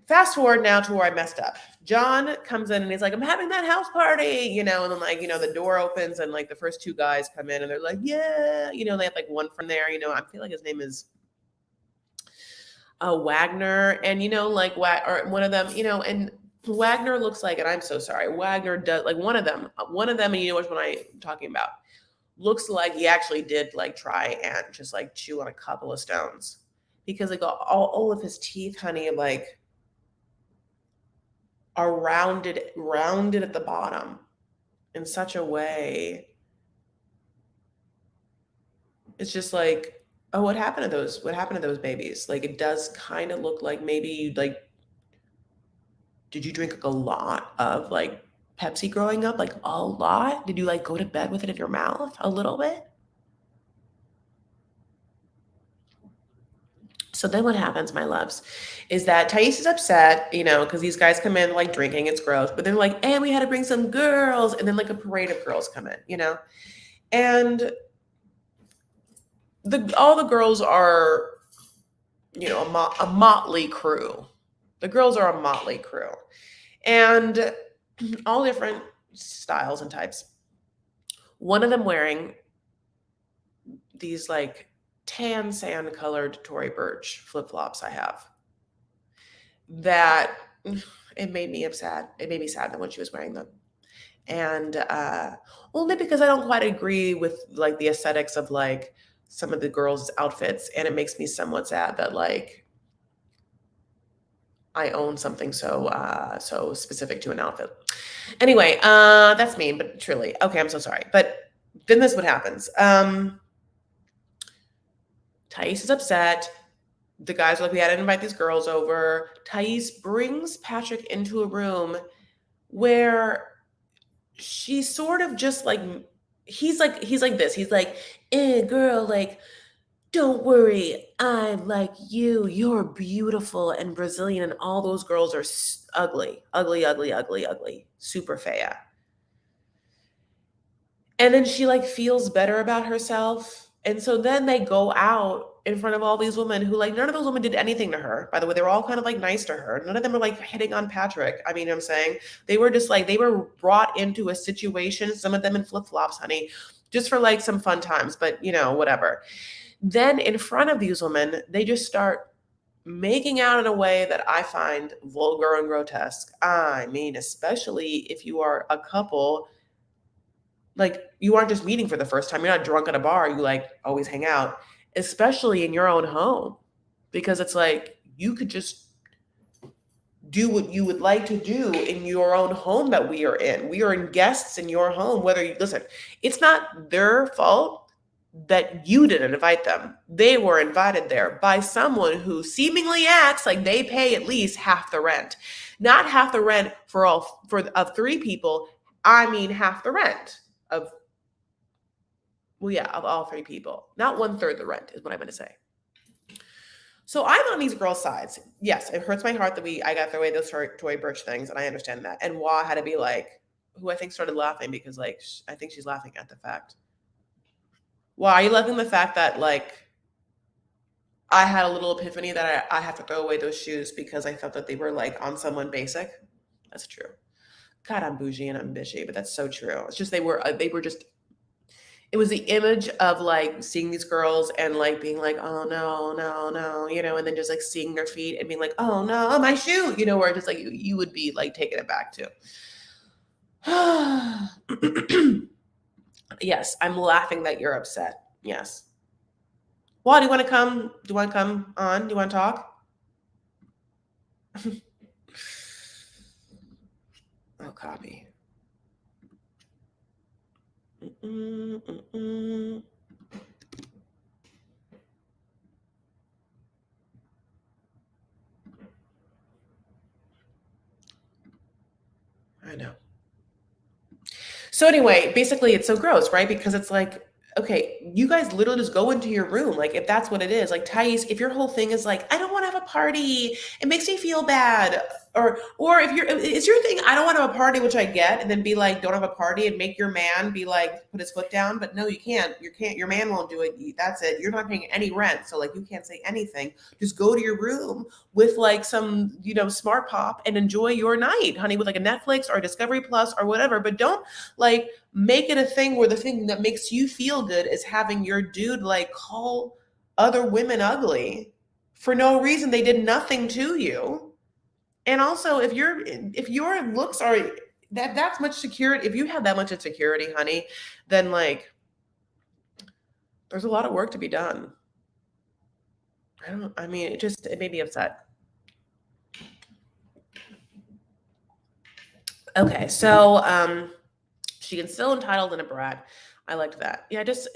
S1: fast forward now to where I messed up. John comes in and he's like, I'm having that house party, and then like, the door opens and like the first two guys come in and they're like, yeah, they have like one from there, I feel like his name is Wagner, and like or one of them, and Wagner looks like, and I'm so sorry, Wagner does like one of them, and you know which one I'm talking about, looks like he actually did like try and just like chew on a couple of stones, because like all of his teeth, honey, like are rounded at the bottom in such a way. It's just like, oh, what happened to those babies? Like, it does kind of look like maybe you like, did you drink like a lot of like Pepsi growing up? Like a lot? Did you like go to bed with it in your mouth a little bit? So then what happens, my loves, is that Thais is upset, because these guys come in like drinking, it's gross, but then like, and we had to bring some girls, and then like a parade of girls come in, and all the girls are, a motley crew. The girls are a motley crew, and all different styles and types. One of them wearing these like tan sand colored Tory Burch flip flops I have. That it made me upset. It made me sad that when she was wearing them. And only because I don't quite agree with like the aesthetics of like some of the girls' outfits. And it makes me somewhat sad that like I own something so specific to an outfit. Anyway, that's mean, but truly. Okay, I'm so sorry. But then this what happens. Thais is upset. The guys are like, we had to invite these girls over. Thais brings Patrick into a room where she sort of just like, he's like this. He's like, girl, like, don't worry. I'm like you. You're beautiful and Brazilian, and all those girls are ugly, ugly, ugly, ugly, ugly, super fea. And then she like feels better about herself. And so then they go out in front of all these women who like, none of those women did anything to her. By the way, they were all kind of like nice to her. None of them were like hitting on Patrick. I mean, I'm saying they were just like, they were brought into a situation, some of them in flip-flops, honey, just for like some fun times, but whatever. Then in front of these women, they just start making out in a way that I find vulgar and grotesque. I mean, especially if you are a couple, like you aren't just meeting for the first time. You're not drunk at a bar. You like always hang out, especially in your own home, because it's like you could just do what you would like to do in your own home that we are in. We are in guests in your home. Whether you listen, it's not their fault that you didn't invite them. They were invited there by someone who seemingly acts like they pay at least half the rent. Not half the rent of three people. I mean half the rent of all three people. Not 1/3 the rent is what I'm going to say. So I'm on these girls' sides. Yes, it hurts my heart that I got to throw away those Tory Burch things, and I understand that. And Wah had to be like, who I think started laughing because like I think she's laughing at the fact. Why are you laughing at the fact that like I had a little epiphany that I have to throw away those shoes because I felt that they were like on someone basic? That's true. God, I'm bougie and I'm bitchy, but that's so true. It's just they were just. It was the image of like seeing these girls and like being like, oh no, no, no, and then just like seeing their feet and being like, oh no, my shoe, where just like you would be like taken aback too. Yes, I'm laughing that you're upset. Yes. Well, do you want to come? Do you want to come on? Do you want to talk? Oh, copy. I know. So anyway, basically it's so gross, right? Because it's like, okay, you guys literally just go into your room. Like if that's what it is, like Thais, if your whole thing is like, I don't want to have a party, it makes me feel bad. or if it's your thing, I don't want to have a party, which I get, and then be like, don't have a party and make your man be like, put his foot down. But no, you can't. You can't. Your man won't do it. That's it. You're not paying any rent, so like you can't say anything. Just go to your room with like some smart pop and enjoy your night, honey, with like a Netflix or a Discovery Plus or whatever. But don't like make it a thing where the thing that makes you feel good is having your dude like call other women ugly for no reason. They did nothing to you. And also, if your looks are that's much security, if you have that much insecurity, honey, then like there's a lot of work to be done. I mean, it made me upset. Okay, so she can still entitled and a brat. I liked that. Yeah, it just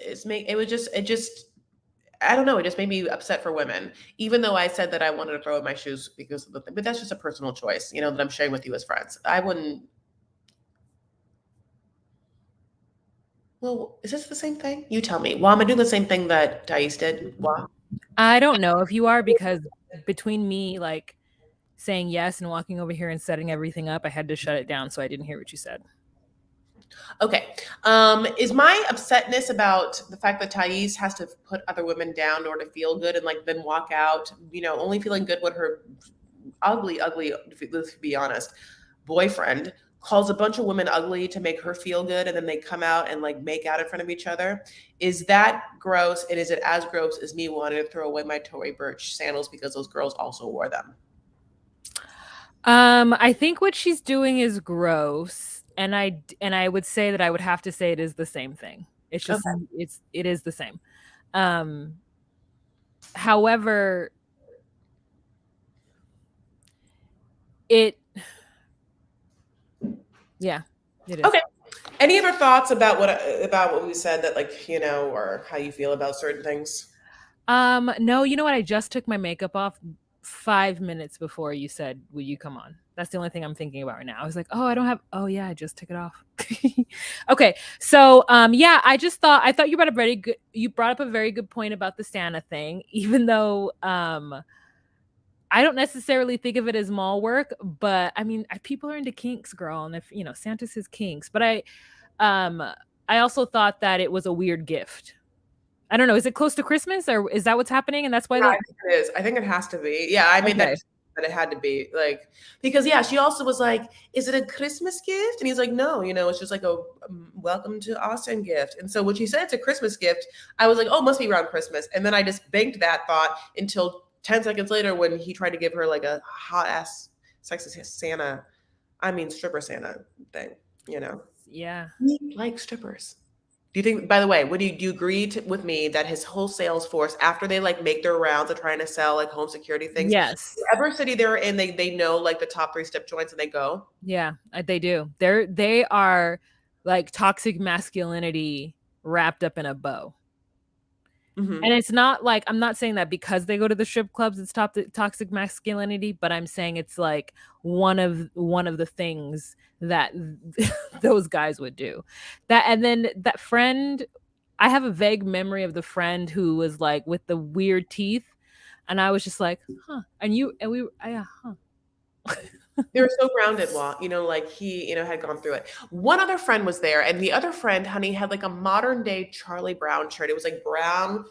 S1: I don't know. It just made me upset for women, even though I said that I wanted to throw in my shoes because of the thing. But that's just a personal choice, that I'm sharing with you as friends. I wouldn't. Well, is this the same thing? You tell me. Well, I'm gonna do the same thing that Thais did. Well,
S2: I don't know if you are, because between me like saying yes and walking over here and setting everything up, I had to shut it down, so I didn't hear what you said.
S1: okay. Is my upsetness about the fact that Thais has to put other women down in order to feel good and like then walk out, only feeling good when her ugly, let's be honest, boyfriend calls a bunch of women ugly to make her feel good, and then they come out and like make out in front of each other? Is that gross? And is it as gross as me wanting to throw away my Tory Burch sandals because those girls also wore them?
S2: I think what she's doing is gross, and I would say that I would have to say it is the same thing. It's just
S1: Okay.
S2: it is the same. Um, however, it yeah, it is.
S1: Okay. Any other thoughts about what we said, that like, or how you feel about certain things?
S2: No, you know what? I just took my makeup off 5 minutes before you said, "Will you come on?" That's the only thing I'm thinking about right now. I was like, "Oh, I don't have. Oh yeah, I just took it off." Okay, so yeah, I thought you brought up a very good point about the Santa thing, even though I don't necessarily think of it as mall work, but I mean, people are into kinks, girl, and if Santa's his kinks, but um I also thought that it was a weird gift. I don't know. Is it close to Christmas, or is that what's happening? And that's why
S1: Yeah, I
S2: they.
S1: think it is. I think it has to be. Yeah, I made that
S2: Okay.
S1: that it had to be like, because yeah, she also was like, "Is it a Christmas gift?" And he's like, "No, it's just like a welcome to Austin gift." And so when she said it's a Christmas gift, I was like, "Oh, it must be around Christmas." And then I just banked that thought until 10 seconds later when he tried to give her like a hot ass sexy Santa, I mean stripper Santa thing. You know,
S2: Yeah.
S1: we like strippers. Do you think, by the way, do you agree with me that his whole sales force, after they like make their rounds of trying to sell like home security things,
S2: Yes.
S1: whatever city they're in, they know like the top three step joints and they go?
S2: Yeah. They do. They are like toxic masculinity wrapped up in a bow. And
S1: Hmm.
S2: it's not like, I'm not saying that because they go to the strip clubs it's toxic masculinity, but I'm saying it's like one of the things that those guys would do. That, and then that friend, I have a vague memory of the friend who was like with the weird teeth, and I was just like, huh. And we, yeah, huh.
S1: They were so grounded, while like he, had gone through it. One other friend was there, and the other friend, honey, had like a modern day Charlie Brown shirt. It was like brown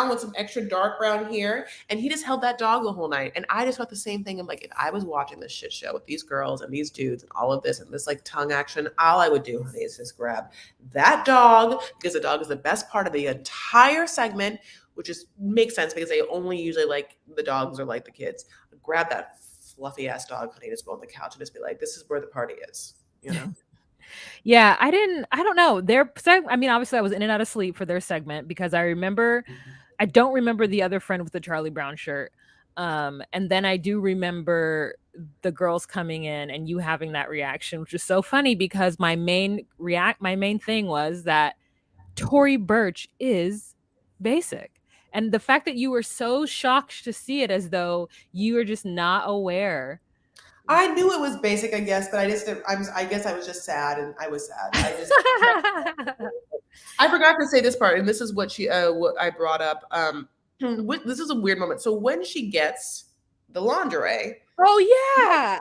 S1: with some extra dark brown here, and he just held that dog the whole night. And I just thought the same thing. I'm like, if I was watching this shit show with these girls and these dudes and all of this and this like tongue action, all I would do, honey, is just grab that dog, because the dog is the best part of the entire segment, which just makes sense because they only usually like the dogs or like the kids. Grab that fluffy ass dog, honey, just go on the couch and just be like, this is where the party is,
S2: Yeah, I don't know. I mean, obviously I was in and out of sleep for their segment because I don't remember the other friend with the Charlie Brown shirt. And then I do remember the girls coming in and you having that reaction, which is so funny because my main thing was that Tory Burch is basic. And the fact that you were so shocked to see it, as though you were just not aware.
S1: I knew it was basic, I guess, but I guess I was just sad, and I was sad. I forgot to say this part, and this is what I brought up. This is a weird moment. So when she gets the lingerie,
S2: Oh yeah.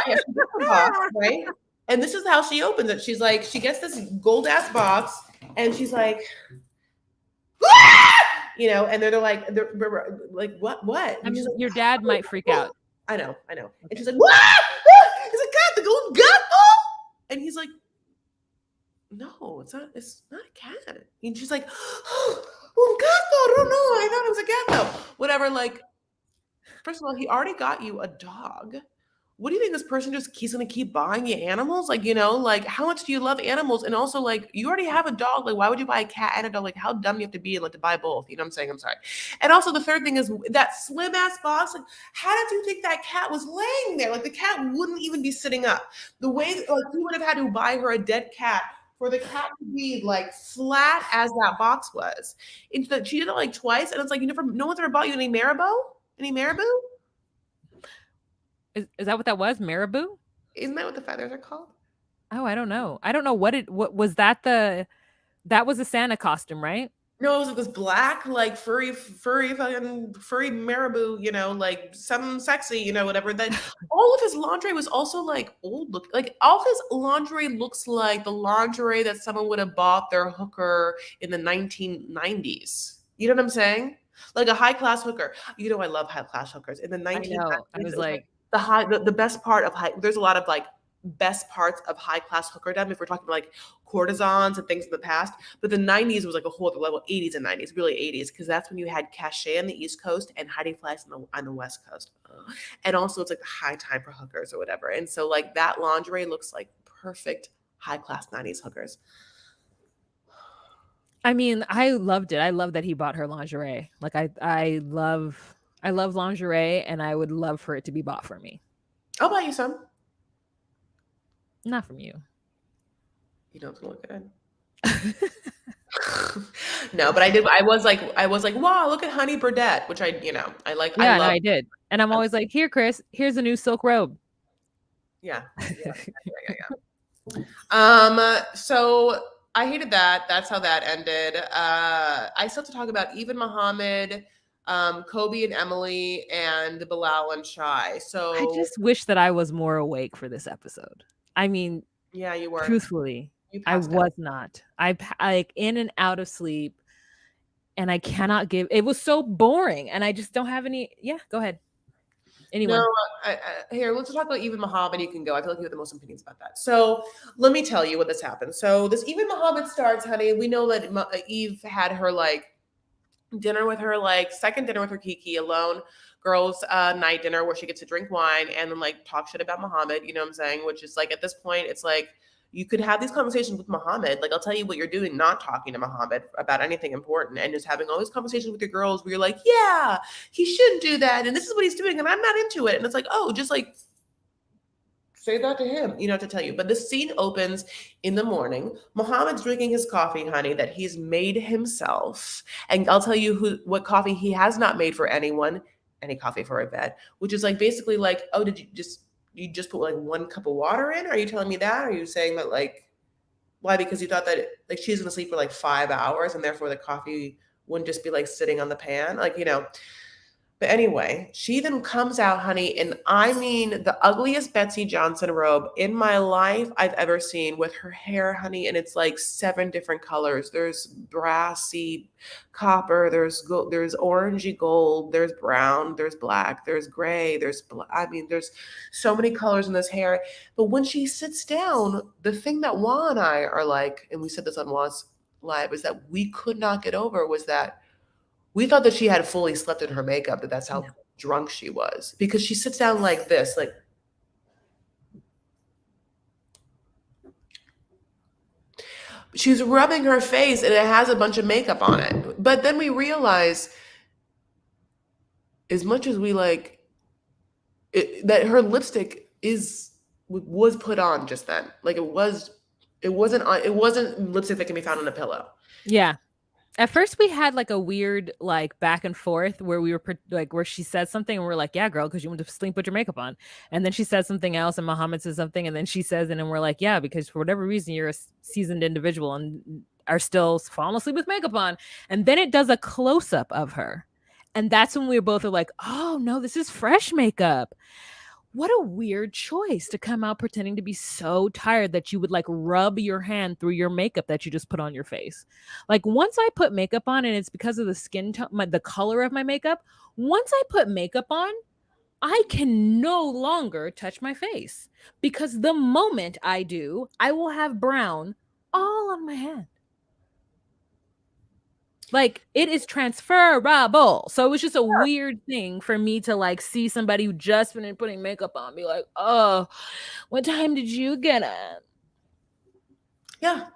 S1: Yeah, she gets her box, right? And this is how she opens it. She's like, she gets this gold ass box, and she's like, and they're like, what?
S2: I
S1: And she's
S2: mean,
S1: like,
S2: your dad might freak out.
S1: I know. And
S2: Okay.
S1: she's like, what? He's like, God, the gold gun ball? And he's like, no, it's not a cat. And she's like, oh, gato, no, I thought it was a gato. Whatever, like, first of all, he already got you a dog. What do you think this person just he's gonna keep buying you animals? Like, like how much do you love animals? And also, like, you already have a dog. Like, why would you buy a cat and a dog? Like, how dumb you have to be like to buy both? You know what I'm saying? I'm sorry. And also the third thing is that slim ass box. Like, how did you think that cat was laying there? Like the cat wouldn't even be sitting up. The way like he would have had to buy her a dead cat for the cat to be like flat as that box was. She did it like twice, and it's like no one's ever bought you any marabou? Any marabou?
S2: Is that what that was? Marabou?
S1: Isn't that what the feathers are called?
S2: Oh, I don't know. I don't know what was that that was a Santa costume, right?
S1: No, it was like this black, like fucking furry marabou, like some sexy, whatever. Then all of his lingerie was also like old look. Like all of his lingerie looks like the lingerie that someone would have bought their hooker in the 1990s. You know what I'm saying? Like a high class hooker. I love high class hookers. In the
S2: I
S1: 1990s,
S2: know. I
S1: it
S2: was
S1: was like
S2: like,
S1: the best part of high. There's a lot of like best parts of high class hookerdom if we're talking like courtesans and things in the past. But the 90s was like a whole other level, 80s and 90s, really 80s, because that's when you had cachet on the East Coast and Heidi Fleiss on the West Coast. And also it's like the high time for hookers or whatever. And so like that lingerie looks like perfect high class 90s hookers.
S2: I mean, I loved it. I love that he bought her lingerie. Like I love lingerie, and I would love for it to be bought for me.
S1: I'll buy you some.
S2: Not from you.
S1: You know, it's gonna look good. No, but I was like, wow, look at Honey Burdette, which I like.
S2: Yeah,
S1: I
S2: no,
S1: love.
S2: I did. And I'm always like, here, Chris, here's a new silk robe.
S1: Yeah. So I hated that. That's how that ended. I still have to talk about even Muhammad, Kobe and Emily, and Bilal and Shai.
S2: I
S1: So
S2: just wish that I was more awake for this episode. I mean,
S1: yeah, you were.
S2: truthfully,
S1: You
S2: I
S1: passed out.
S2: was not. Like in and out of sleep, and I cannot give. It was so boring, and I just don't have any. Yeah, go ahead.
S1: No,
S2: Anyone?
S1: here, let's talk about even Muhammad. You can go. I feel like you have the most opinions about that. So let me tell you what this happened. So this even Muhammad starts, honey. We know that Eve had her like dinner with her, like second dinner with her Kiki alone, girls' night dinner where she gets to drink wine and then like talk shit about Muhammad. You know what I'm saying? Which is like at this point, it's like you could have these conversations with Muhammad. Like I'll tell you what you're doing, not talking to Muhammad about anything important, and just having all these conversations with your girls where you're like, yeah, he shouldn't do that, and this is what he's doing, and I'm not into it. And it's like, oh, just like say that to him. You know what to tell you. But the scene opens in the morning. Muhammad's drinking his coffee, honey, that he's made himself. And I'll tell you what coffee he has not made for anyone, any coffee for a vet, which is like basically like, oh, did you just put like one cup of water in? Are you telling me that? Are you saying that like why? Because you thought that like she's gonna sleep for like 5 hours and therefore the coffee wouldn't just be like sitting on the pan, like. But anyway, she then comes out, honey, and I mean the ugliest Betsy Johnson robe in my life I've ever seen with her hair, honey, and it's like 7 different colors. There's brassy copper, there's orangey gold, there's brown, there's black, there's gray, I mean, there's so many colors in this hair. But when she sits down, the thing that Juan and I are like, and we said this on Juan's live, is that we could not get over was that we thought that she had fully slept in her makeup, that's how
S2: No.
S1: drunk she was. Because she sits down like this, like she's rubbing her face and it has a bunch of makeup on it. But then we realize, as much as we like that her lipstick was put on just then. Like it wasn't lipstick that can be found on a pillow.
S2: Yeah. At first, we had like a weird like back and forth where we were like where she said something and we're like, yeah, girl, because you went to sleep with your makeup on, and then she said something else and Muhammad says something and then she says it and we're like, yeah, because for whatever reason you're a seasoned individual and are still falling asleep with makeup on, and then it does a close up of her, And that's when we were both like, oh no, this is fresh makeup. What a weird choice to come out pretending to be so tired that you would like rub your hand through your makeup that you just put on your face. Like once I put makeup on, and it's because of the skin tone, the color of my makeup. Once I put makeup on, I can no longer touch my face because the moment I do, I will have brown all on my hand. Like it is transferable. So it was just a weird thing for me to like see somebody who just finished putting makeup on be like, oh, what time did you get it?
S1: Yeah.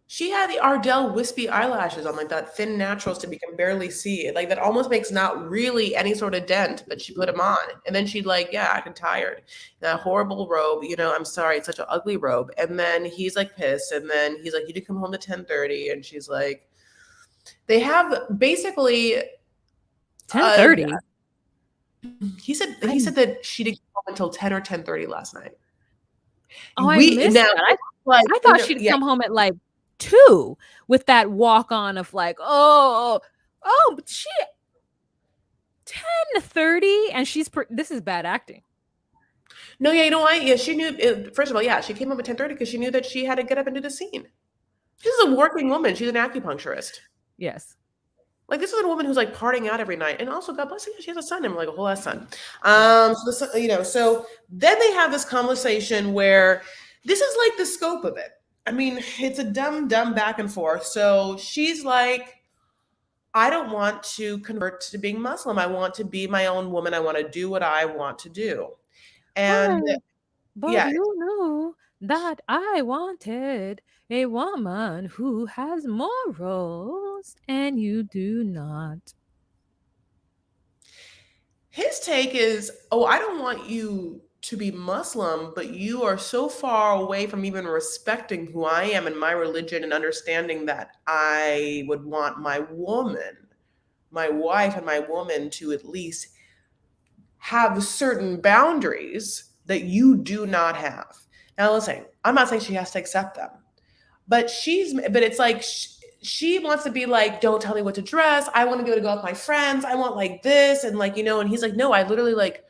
S1: She had the Ardell wispy eyelashes on, like that thin naturals that you can barely see. Like that almost makes not really any sort of dent, but she put them on. And then she'd like, yeah, I'm tired. That horrible robe, I'm sorry, it's such an ugly robe. And then he's like pissed. And then he's like, you did come home at 10:30. And she's like, they have basically
S2: 10:30.
S1: he said that she didn't come home until 10 or 10:30 last night.
S2: Oh, I missed that. I thought she'd come home at like 2 with that walk on of like, but she 10:30 and this is bad acting.
S1: No, yeah, you know why? Yeah, she knew. First of all, yeah, she came home at 10:30 because she knew that she had to get up and do the scene. She's a working woman. She's an acupuncturist.
S2: Yes.
S1: Like this is a woman who's like partying out every night, and also God bless her, she has a son, and like a whole ass son. So then they have this conversation where this is like the scope of it. I mean, it's a dumb back and forth. So she's like, I don't want to convert to being Muslim. I want to be my own woman. I want to do what I want to do. And
S2: but
S1: yeah,
S2: you know that I wanted a woman who has morals, and you do not.
S1: His take is, oh, I don't want you to be Muslim, but you are so far away from even respecting who I am and my religion and understanding that I would want my woman, my wife and my woman to at least have certain boundaries that you do not have. Now, listen, I'm not saying she has to accept them, but it's like she wants to be like, don't tell me what to dress. I want to be able to go out with my friends. I want like this. And like, and he's like, no, I literally like,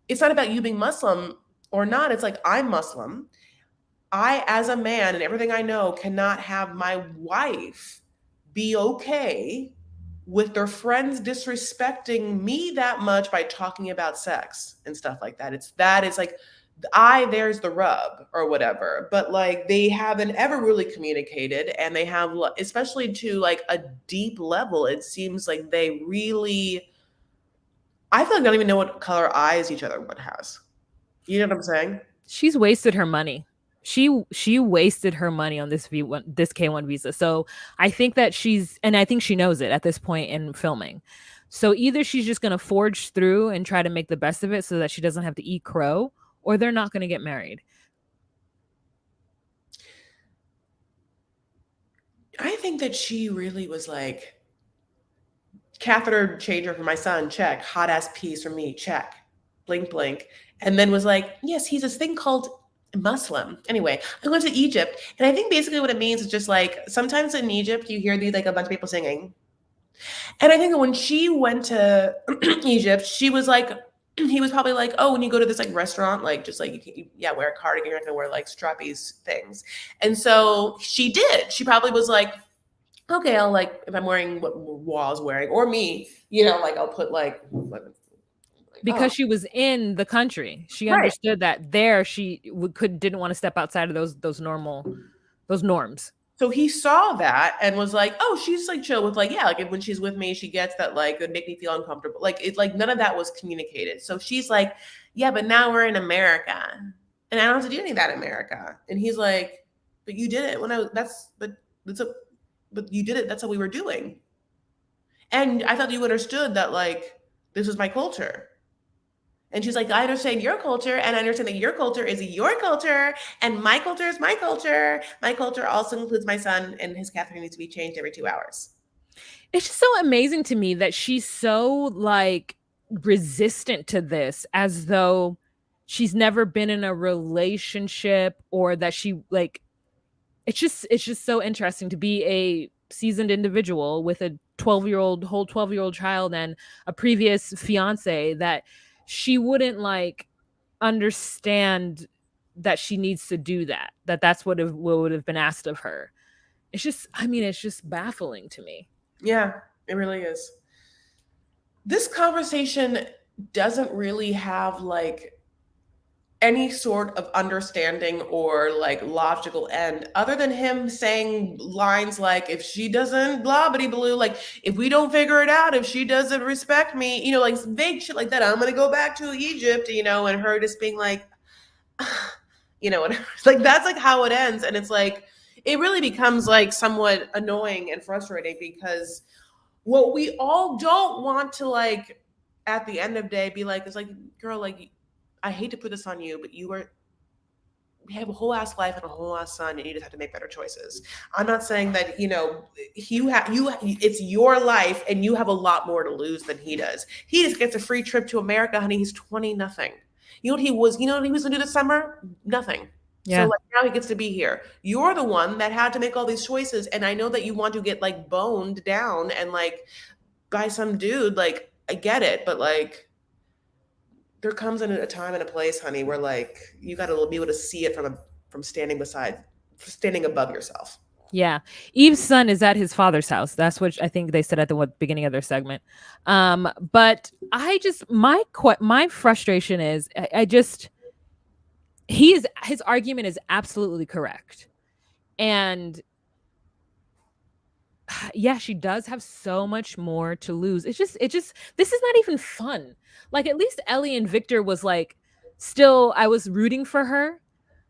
S1: it's not about you being Muslim or not. It's like, I'm Muslim. I, as a man and everything I know, cannot have my wife be okay with their friends disrespecting me that much by talking about sex and stuff like that. It's like, there's the rub or whatever, but like they haven't ever really communicated, and they have, especially to like a deep level, it seems like they really, I feel like they don't even know what color eyes each other one has. You know what I'm saying?
S2: She's wasted her money. She wasted her money on this K1 visa. So I think that I think she knows it at this point in filming. So either she's just going to forge through and try to make the best of it so that she doesn't have to eat crow, or they're not going to get married.
S1: I think that she really was like, catheter changer for my son, check. Hot ass piece for me, check. Blink, blink. And then was like, yes, he's this thing called Muslim. Anyway, I went to Egypt, and I think basically what it means is just like, sometimes in Egypt you hear these like a bunch of people singing. And I think that when she went to Egypt, she was like, he was probably like, oh, when you go to this like restaurant, like just like wear a cardigan, you're not gonna wear like strappies things. And so she did. She probably was like, okay, I'll like, if I'm wearing what Wa's wearing, or me, like I'll put like
S2: because she was in the country. She understood that there she didn't want to step outside of those norms.
S1: So he saw that and was like, oh, she's like chill with like, yeah, like when she's with me, she gets that like it would make me feel uncomfortable. Like it's like none of that was communicated. So she's like, yeah, but now we're in America and I don't have to do any of that in America. And he's like, but you did it when but you did it. That's what we were doing. And I thought you understood that like this was my culture. And she's like, I understand your culture, and I understand that your culture is your culture, and my culture is my culture. My culture also includes my son, and his catheter needs to be changed every 2 hours.
S2: It's just so amazing to me that she's so like resistant to this, as though she's never been in a relationship, or that she like, it's just so interesting to be a seasoned individual with a whole 12-year-old child and a previous fiance, that she wouldn't like understand that she needs to do that, that's what would have been asked of her. It's just, I mean, it's just baffling to me.
S1: Yeah, it really is. This conversation doesn't really have like any sort of understanding or like logical end other than him saying lines like, if she doesn't blah bitty blue, like if we don't figure it out, if she doesn't respect me, like vague shit like that, I'm gonna go back to Egypt, and her just being like, and like that's like how it ends. And it's like it really becomes like somewhat annoying and frustrating because what we all don't want to like at the end of the day be like, it's like, girl, like I hate to put this on you, but we have a whole ass life and a whole ass son, and you just have to make better choices. I'm not saying that it's your life, and you have a lot more to lose than he does. He just gets a free trip to America, honey. He's 20 nothing. You know what he was? You know what he was gonna do this summer? Nothing.
S2: Yeah.
S1: So like now he gets to be here. You're the one that had to make all these choices, and I know that you want to get like boned down and like by some dude. Like I get it, but like there comes in a time and a place, honey, where like you got to be able to see it from standing above yourself.
S2: Yeah. Eve's son is at his father's house. That's what I think they said at the beginning of their segment. But I just my frustration is I just his argument is absolutely correct. And yeah, she does have so much more to lose. It's just this is not even fun. Like at least Ellie and Victor was like still, I was rooting for her,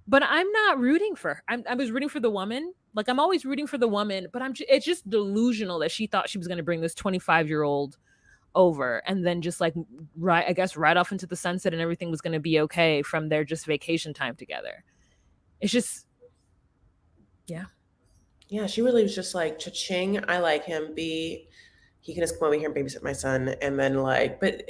S2: but I'm not rooting for her. I was rooting for the woman. Like I'm always rooting for the woman, but it's just delusional that she thought she was going to bring this 25-year-old over and then just like right off into the sunset and everything was going to be okay from their just vacation time together. It's just, yeah.
S1: Yeah, she really was just like, cha-ching, I like him. B, he can just come over here and babysit my son. And then like, but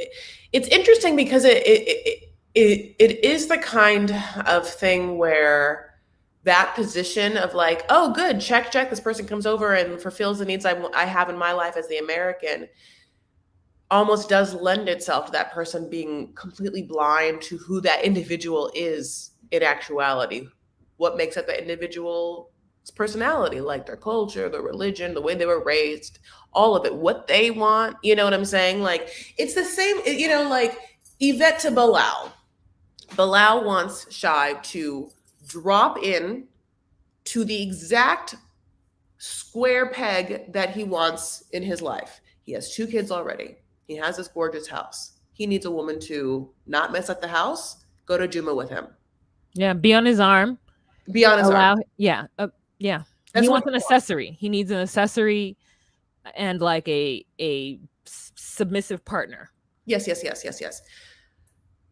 S1: it's interesting because it is the kind of thing where that position of like, oh, good, check, this person comes over and fulfills the needs I have in my life as the American, almost does lend itself to that person being completely blind to who that individual is in actuality. What makes up that individual's personality, like their culture, their religion, the way they were raised, all of it, what they want. You know what I'm saying? Like, it's the same, like Yvette to Bilal. Bilal wants Shai to drop in to the exact square peg that he wants in his life. He has 2 kids already. He has this gorgeous house. He needs a woman to not mess up the house, go to Juma with him.
S2: Yeah, be on his arm.
S1: Be on his arm.
S2: Yeah. Yeah.
S1: That's
S2: he wants an accessory. He needs an accessory and like a submissive partner.
S1: Yes.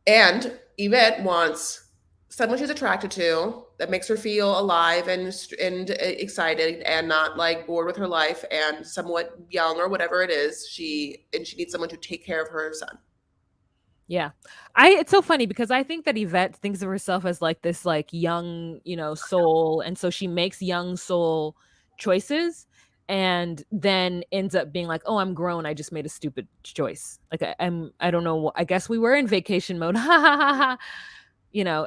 S1: And Yvette wants someone she's attracted to that makes her feel alive and excited and not like bored with her life and somewhat young or whatever it is. She needs someone to take care of her son.
S2: Yeah. It's so funny because I think that Yvette thinks of herself as like this like young, soul. And so she makes young soul choices and then ends up being like, oh, I'm grown. I just made a stupid choice. Like I don't know. I guess we were in vacation mode. Ha ha ha ha.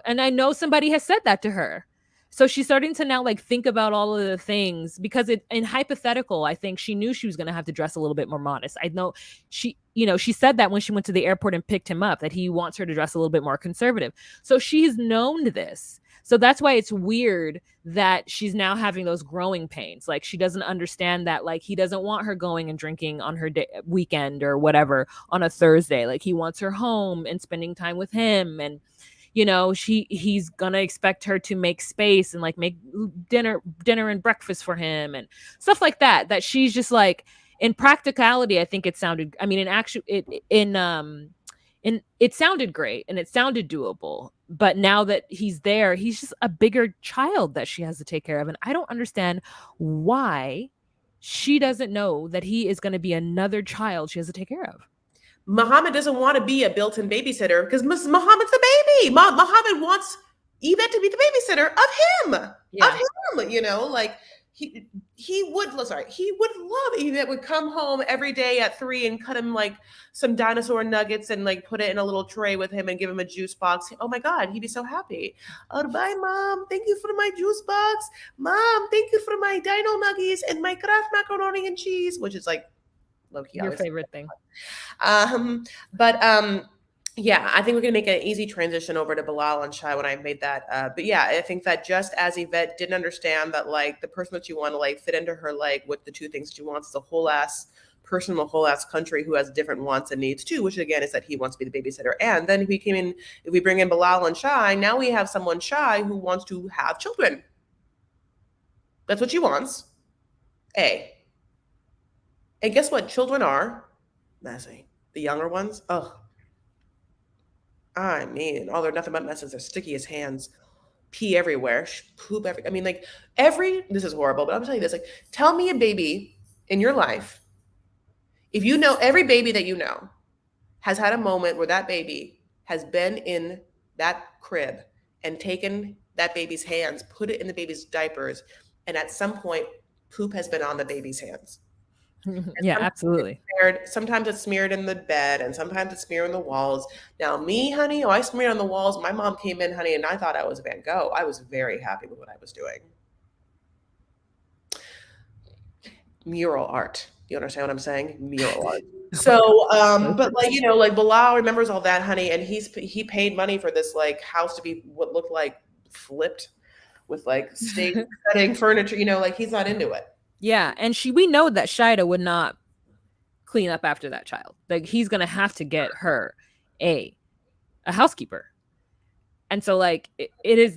S2: And I know somebody has said that to her. So she's starting to now like think about all of the things because in hypothetical, I think she knew she was going to have to dress a little bit more modest. I know she said that when she went to the airport and picked him up, that he wants her to dress a little bit more conservative. So she's known this. So that's why it's weird that she's now having those growing pains. Like she doesn't understand that like he doesn't want her going and drinking on her weekend or whatever on a Thursday. Like he wants her home and spending time with him. And he's gonna expect her to make space and like make dinner and breakfast for him and stuff like that. That she's just like, in practicality, I think it sounded. I mean, it sounded great and it sounded doable. But now that he's there, he's just a bigger child that she has to take care of, and I don't understand why she doesn't know that he is going to be another child she has to take care of.
S1: Muhammad doesn't want to be a built-in babysitter because Muhammad's the baby. Muhammad wants Yvette to be the babysitter of him. Yeah. Of him, like he he would love it. He would come home every day at 3 and cut him like some dinosaur nuggets and like put it in a little tray with him and give him a juice box. Oh my God, he'd be so happy. Oh, bye, Mom. Thank you for my juice box. Mom, thank you for my dino nuggies and my Kraft macaroni and cheese, which is like low key,
S2: Your
S1: obviously.
S2: favorite thing.
S1: But yeah, I think we're gonna make an easy transition over to Bilal and Shai when I made that. But yeah, I think that just as Yvette didn't understand that like the person that you want to like fit into her like with the two things she wants is a whole ass person in a whole ass country who has different wants and needs too, which again is that he wants to be the babysitter. And then if we bring in Bilal and Shai, now we have someone Shai who wants to have children. That's what she wants. A. And guess what? Children are messy. The younger ones, oh, I mean, oh, they're nothing but messes. They're sticky as hands, pee everywhere, poop every. I mean, like This is horrible, but I'm telling you this. Like, tell me a baby in your life, if you know every baby that you know has had a moment where that baby has been in that crib and taken that baby's hands, put it in the baby's diapers, and at some point, poop has been on the baby's hands.
S2: Yeah, absolutely.
S1: Sometimes it's smeared in the bed and sometimes it's smeared on the walls. Now, me, honey, I smeared on the walls. My mom came in, honey, and I thought I was Van Gogh. I was very happy with what I was doing. Mural art. You understand what I'm saying? Mural art. So, but like, like Bilal remembers all that, honey, and he paid money for this like house to be what looked like flipped with like stage setting furniture, like he's not into it.
S2: Yeah, and we know that Shida would not clean up after that child. Like he's gonna have to get her a housekeeper. And so like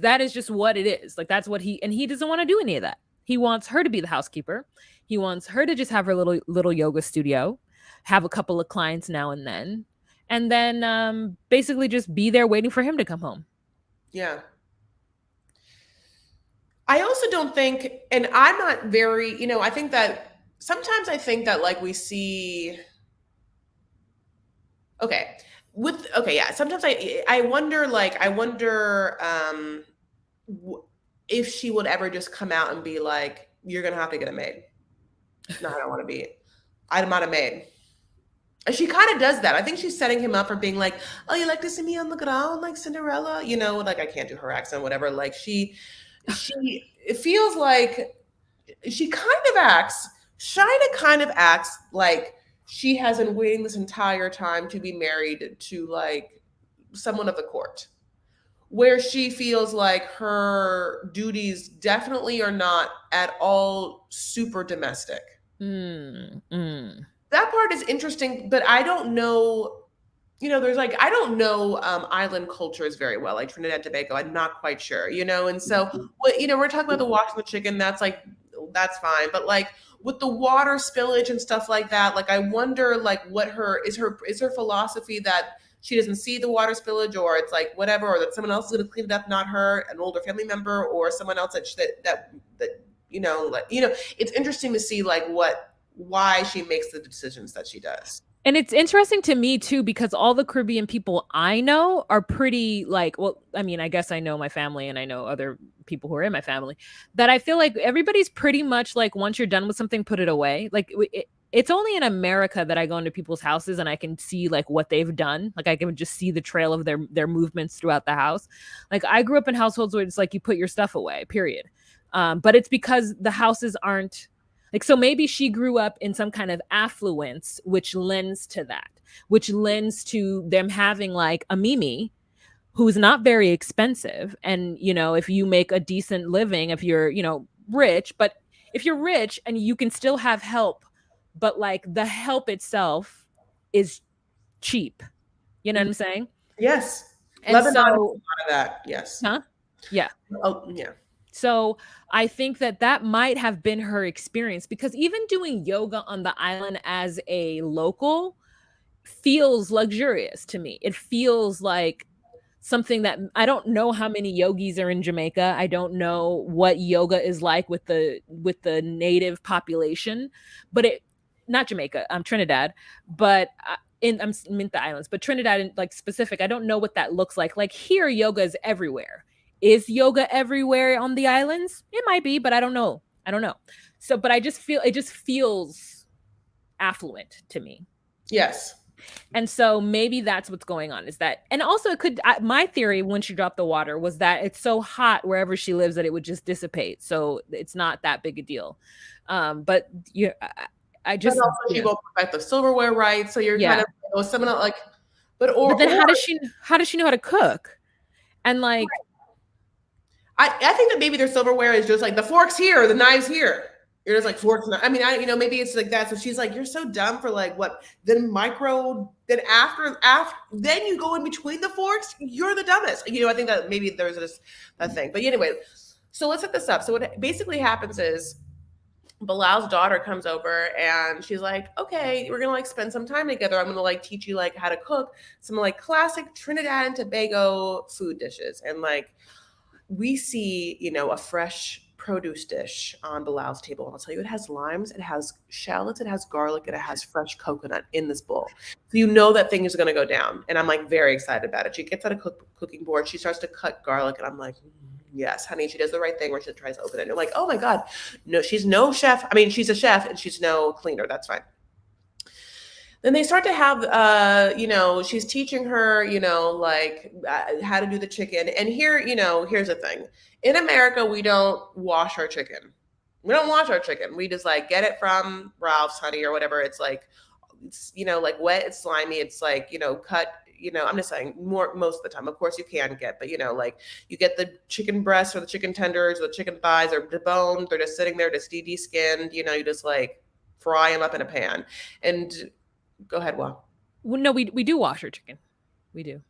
S2: that is just what it is. Like that's what he doesn't want to do any of that. He wants her to be the housekeeper. He wants her to just have her little yoga studio, have a couple of clients now and then basically just be there waiting for him to come home.
S1: Yeah. I also don't think, and I'm not very, I think that sometimes I think that like we see, yeah. Sometimes I wonder if she would ever just come out and be like, you're going to have to get a maid. No, I don't want to be, I'm not a maid. And she kind of does that. I think she's setting him up for being like, oh, you like to see me on the ground like Cinderella? Like I can't do her accent, whatever. Like it feels like she Shida kind of acts like she has been waiting this entire time to be married to like someone of the court, where she feels like her duties definitely are not at all super domestic. That part is interesting, but I don't know. There's like, I don't know island cultures very well, like Trinidad and Tobago. I'm not quite sure, and so, we're talking about the washing the chicken. That's fine. But like with the water spillage and stuff like that, like I wonder like what her philosophy that she doesn't see the water spillage, or it's like whatever, or that someone else is going to clean it up, not her, an older family member, or someone else that it's interesting to see like why she makes the decisions that she does.
S2: And it's interesting to me too, because all the Caribbean people I know are pretty like, well, I mean, I guess I know my family and I know other people who are in my family, that I feel like everybody's pretty much like, once you're done with something, put it away. Like it's only in America that I go into people's houses and I can see like what they've done. Like I can just see the trail of their movements throughout the house. Like I grew up in households where it's like you put your stuff away, period. But it's because the houses aren't, like, so maybe she grew up in some kind of affluence, which lends to that, which lends to them having like a Mimi who's not very expensive. And, if you make a decent living, if you're, rich, but if you're rich and you can still have help, but like the help itself is cheap. You know what I'm saying?
S1: Yes.
S2: And
S1: Lebanon,
S2: so,
S1: a lot of that. Yes.
S2: Huh? Yeah.
S1: Oh, yeah.
S2: So I think that might have been her experience, because even doing yoga on the island as a local feels luxurious to me. It feels like something that I don't know how many yogis are in Jamaica. I don't know what yoga is like with the native population, but not Jamaica, Trinidad, but I'm in the islands, but Trinidad in like specific, I don't know what that looks like. Like here, yoga is everywhere. Is yoga everywhere on the islands? It might be, but I don't know. I don't know. So, but I just feel it just feels affluent to me.
S1: Yes.
S2: And so maybe that's what's going on, is that, and also it could, my theory when she dropped the water was that it's so hot wherever she lives that it would just dissipate. So it's not that big a deal. But you, I
S1: But
S2: just,
S1: also she
S2: yeah,
S1: won't perfect the silverware right. So you're kind
S2: yeah.
S1: of, oh, someone like, but
S2: But then
S1: or
S2: how does she know how to cook? And like,
S1: I think that maybe their silverware is just like the forks here, the knives here. You're just like forks. I mean, maybe it's like that. So she's like, you're so dumb for like what? Then then after, then you go in between the forks. You're the dumbest. I think that maybe there's this that thing. But anyway, so let's set this up. So what basically happens is Bilal's daughter comes over and she's like, okay, we're gonna like spend some time together. I'm gonna like teach you like how to cook some like classic Trinidad and Tobago food dishes. And like we see, a fresh produce dish on Bilal's table. And I'll tell you, it has limes, it has shallots, it has garlic, and it has fresh coconut in this bowl. So you know that thing is going to go down. And I'm like very excited about it. She gets out a cooking board. She starts to cut garlic. And I'm like, yes, honey, she does the right thing where she tries to open it. And you're like, oh my God, no, she's no chef. I mean, she's a chef and she's no cleaner. That's fine. Then they start to have she's teaching her like how to do the chicken. And here, here's the thing. In America, we don't wash our chicken. We just like get it from Ralph's, honey, or whatever. It's like like wet, it's slimy, it's like cut. I'm just saying, most of the time, of course you can get, but like you get the chicken breasts or the chicken tenders or the chicken thighs or deboned. They're just sitting there, just de-skinned. You just like fry them up in a pan. And go ahead, Well,
S2: no, we do wash our chicken. We do.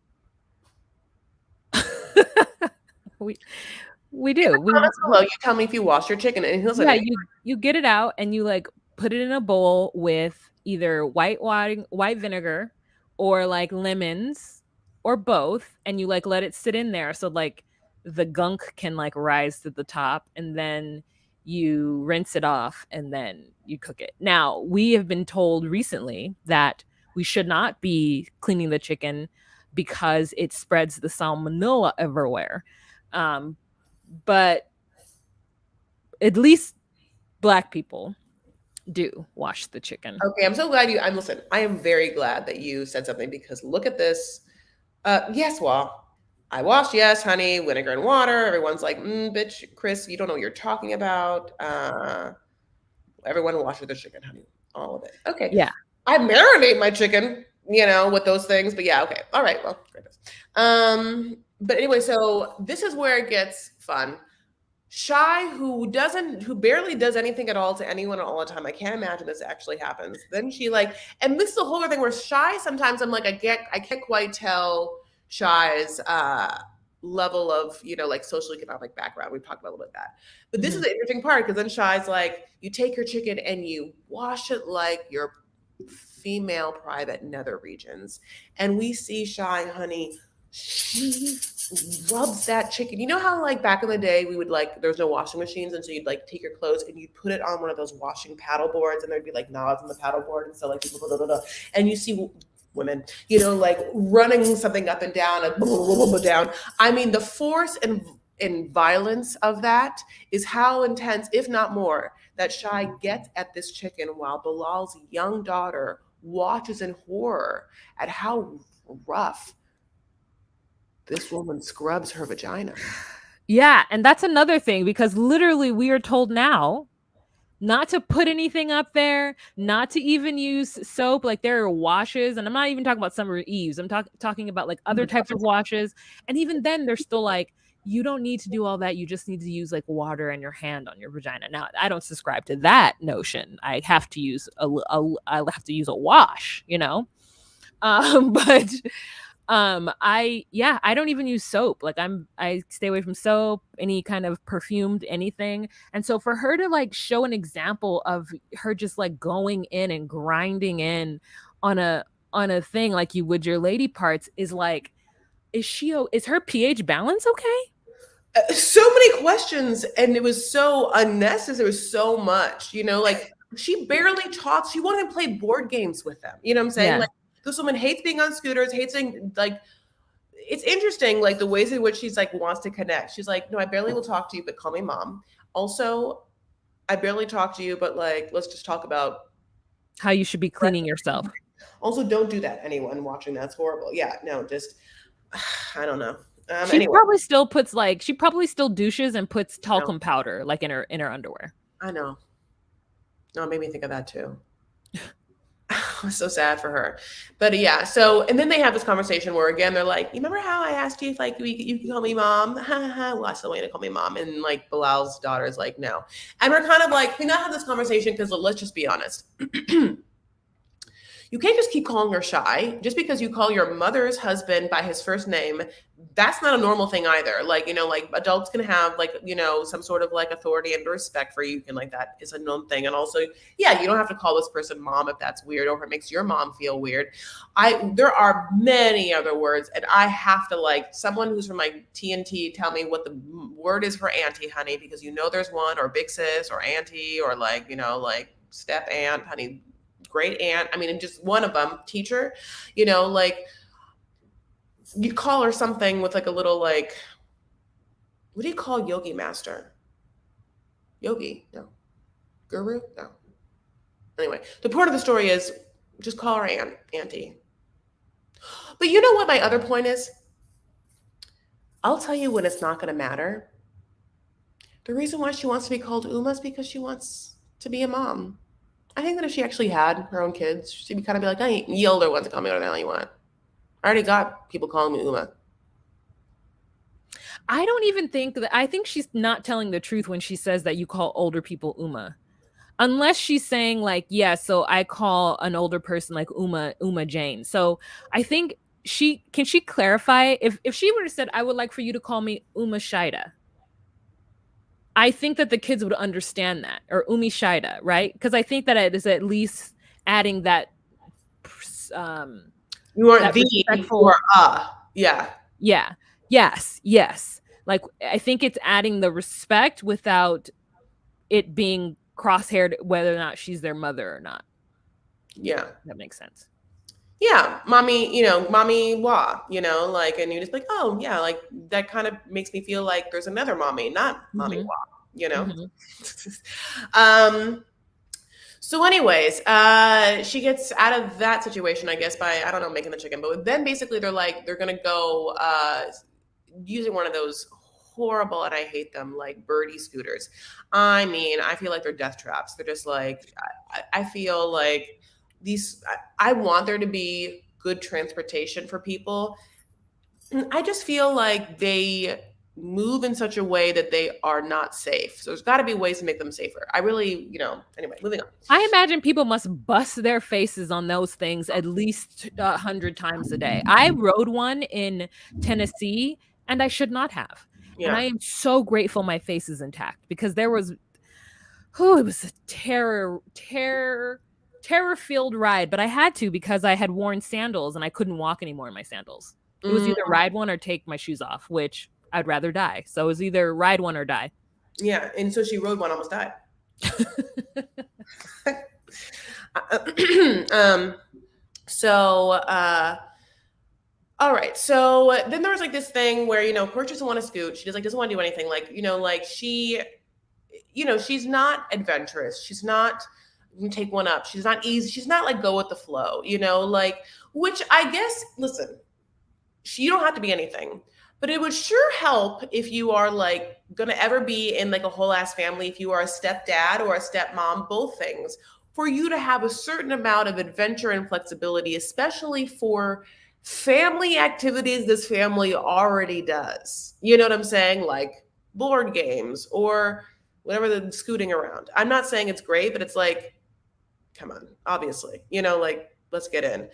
S2: we do.
S1: comments below, you tell me if you wash your chicken. And listen,
S2: Yeah, you get it out and you like put it in a bowl with either white vinegar or like lemons or both, and you like let it sit in there so like the gunk can like rise to the top, and then you rinse it off and then you cook it. Now, we have been told recently that we should not be cleaning the chicken because it spreads the salmonella everywhere. But at least Black people do wash the chicken.
S1: okay, I'm so glad listen, I am very glad that you said something, because look at this. Yes, well, I washed, yes, honey, vinegar and water. Everyone's like, bitch, Chris, you don't know what you're talking about. Everyone washes their chicken, honey, all of it. Okay.
S2: Yeah.
S1: I marinate my chicken, with those things. But yeah, okay. All right. Well, goodness. But anyway, so this is where it gets fun. Shy, who barely does anything at all to anyone all the time. I can't imagine this actually happens. Then she like, and this is the whole other thing where Shy, sometimes I'm like, I can't quite tell Shy's level of, like socioeconomic background. We've talked about a little bit of that. But this is the interesting part, because then Shy's like, you take your chicken and you wash it like your female private nether regions. And we see Shy, honey, she rubs that chicken. You know how like back in the day we would like, there's no washing machines, and so you'd like take your clothes and you'd put it on one of those washing paddle boards, and there'd be like knobs on the paddle board, and so like blah, blah, blah, blah, and you see women, like running something up and down and blah, blah, blah, blah, down. I mean, the force and violence of that is how intense, if not more, that Shy gets at this chicken, while Bilal's young daughter watches in horror at how rough this woman scrubs her vagina.
S2: Yeah, and that's another thing, because literally we are told now not to put anything up there, not to even use soap. Like there are washes, and I'm not even talking about Summer Eves. I'm talking about like other types of washes. And even then they're still like, you don't need to do all that. You just need to use like water and your hand on your vagina. Now, I don't subscribe to that notion. I have to use a wash, but I don't even use soap. Like I stay away from soap, any kind of perfumed anything. And so for her to like show an example of her just like going in and grinding in on a thing like you would your lady parts is like, is her pH balance okay?
S1: So many questions, and it was so unnecessary. There was so much, like she barely talks. She won't even play board games with them. You know what I'm saying?
S2: Yeah.
S1: Like this woman hates being on scooters, hates being like, it's interesting, like the ways in which she's like wants to connect. She's like, no, I barely will talk to you, but call me mom. Also, I barely talk to you, but like, let's just talk about.
S2: How you should be cleaning yourself.
S1: Also, don't do that. Anyone watching that's horrible. Yeah, no, just I don't know.
S2: She
S1: Anyway,
S2: probably still puts like she probably still douches and puts
S1: no,
S2: talcum powder like in her underwear.
S1: I know. No, it made me think of that too. I'm so sad for her. But yeah, so and then they have this conversation where again they're like, "You remember how I asked you if like you could call me mom?" Well, I still want you to call me mom. And like Bilal's daughter is like, "No," and we're kind of like, we not have this conversation because let's just be honest. You can't just keep calling her Shy just because you call your mother's husband by his first name. That's not a normal thing either. Like, like adults can have like, some sort of like authority and respect for you. And like that is a known thing. And also, yeah, you don't have to call this person mom if that's weird or if it makes your mom feel weird. There are many other words, and I have to like someone who's from like TNT tell me what the word is for auntie, honey, because there's one, or big sis or auntie, or like, like step aunt, honey, great aunt. I mean, and just one of them, teacher, like you call her something with like a little like, what do you call yogi master? Yogi? No. Guru? No. Anyway, the point of the story is just call her auntie. But you know what my other point is? I'll tell you when it's not going to matter. The reason why she wants to be called Uma is because she wants to be a mom. I think that if she actually had her own kids, she'd kind of be like, I you older ones to call me whatever the hell you want. I already got people calling me Uma.
S2: I don't even think that I think she's not telling the truth when she says that you call older people Uma. Unless she's saying like, yeah, so I call an older person like Uma Jane. So I think she clarify if she would have said, I would like for you to call me Uma Shida. I think that the kids would understand that, or Umi Shida, right? Because I think that it is at least adding that
S1: you aren't
S2: that
S1: the,
S2: respectful,
S1: or yeah.
S2: Yeah. Yes. Like I think it's adding the respect without it being crosshaired whether or not she's their mother or not.
S1: Yeah.
S2: That makes sense.
S1: Yeah, mommy, mommy wah, like, and you're just like, oh yeah, like that kind of makes me feel like there's another mommy, not mommy wah, So anyways, she gets out of that situation, I guess, by, I don't know, making the chicken. But then basically they're like, they're going to go using one of those horrible, and I hate them, like birdie scooters. I mean, I feel like they're death traps. They're just like, I feel like I want there to be good transportation for people. I just feel like they move in such a way that they are not safe. So there's got to be ways to make them safer. I really, anyway, moving on.
S2: I imagine people must bust their faces on those things at least 100 times a day. I rode one in Tennessee and I should not have.
S1: Yeah.
S2: And I am so grateful my face is intact because it was a terror-filled ride, but I had to because I had worn sandals and I couldn't walk anymore in my sandals. It was either ride one or take my shoes off, which I'd rather die. So it was either ride one or die.
S1: Yeah, and so she rode one, almost died. All right. So then there was like this thing where, Courtney doesn't want to scoot. She just like doesn't want to do anything. Like, like she, she's not adventurous. She's not take one up. She's not easy. She's not like go with the flow, like, which I guess, listen, you don't have to be anything, but it would sure help if you are like going to ever be in like a whole ass family. If you are a stepdad or a stepmom, both things, for you to have a certain amount of adventure and flexibility, especially for family activities this family already does. You know what I'm saying? Like board games or whatever, the scooting around. I'm not saying it's great, but it's like, come on, obviously, like let's get in.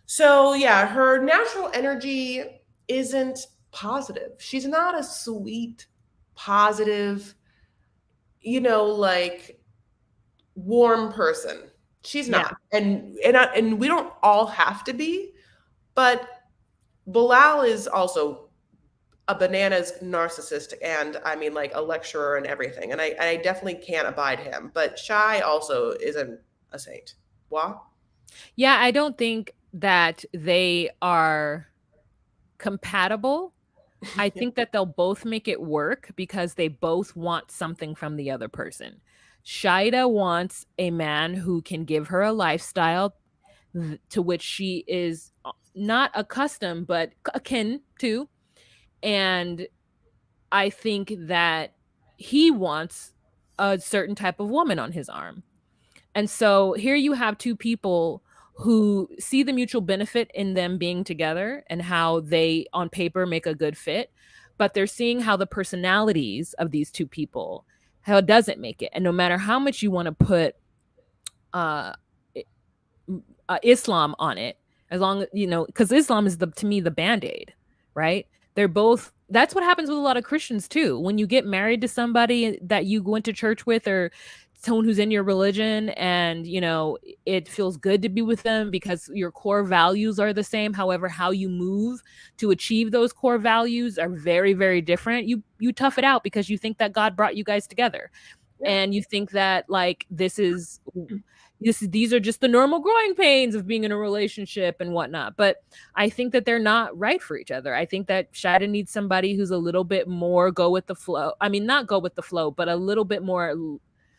S1: So yeah, her natural energy isn't positive. She's not a sweet, positive, like warm person. She's not. Yeah. And we don't all have to be, but Bilal is also a bananas narcissist, and I mean like a lecturer and everything. And I definitely can't abide him. But Shy also isn't a saint. What?
S2: Yeah, I don't think that they are compatible. I think that they'll both make it work because they both want something from the other person. Shida wants a man who can give her a lifestyle to which she is not accustomed but akin to. And I think that he wants a certain type of woman on his arm. And so here you have two people who see the mutual benefit in them being together and how they on paper make a good fit, but they're seeing how the personalities of these two people, how it doesn't make it. And no matter how much you want to put uh Islam on it, as long you know, because Islam is the to me the band-aid, right? They're both. That's what happens with a lot of Christians too. When you get married to somebody that you went to church with, or someone who's in your religion, and you know it feels good to be with them because your core values are the same. However, how you move to achieve those core values are very, very different. You tough it out because you think that God brought you guys together,
S1: Yeah.
S2: and you think that like these are just the normal growing pains of being in a relationship and whatnot. But I think that they're not right for each other. I think that Shida needs somebody who's a little bit more go with the flow. I mean, not go with the flow, but a little bit more,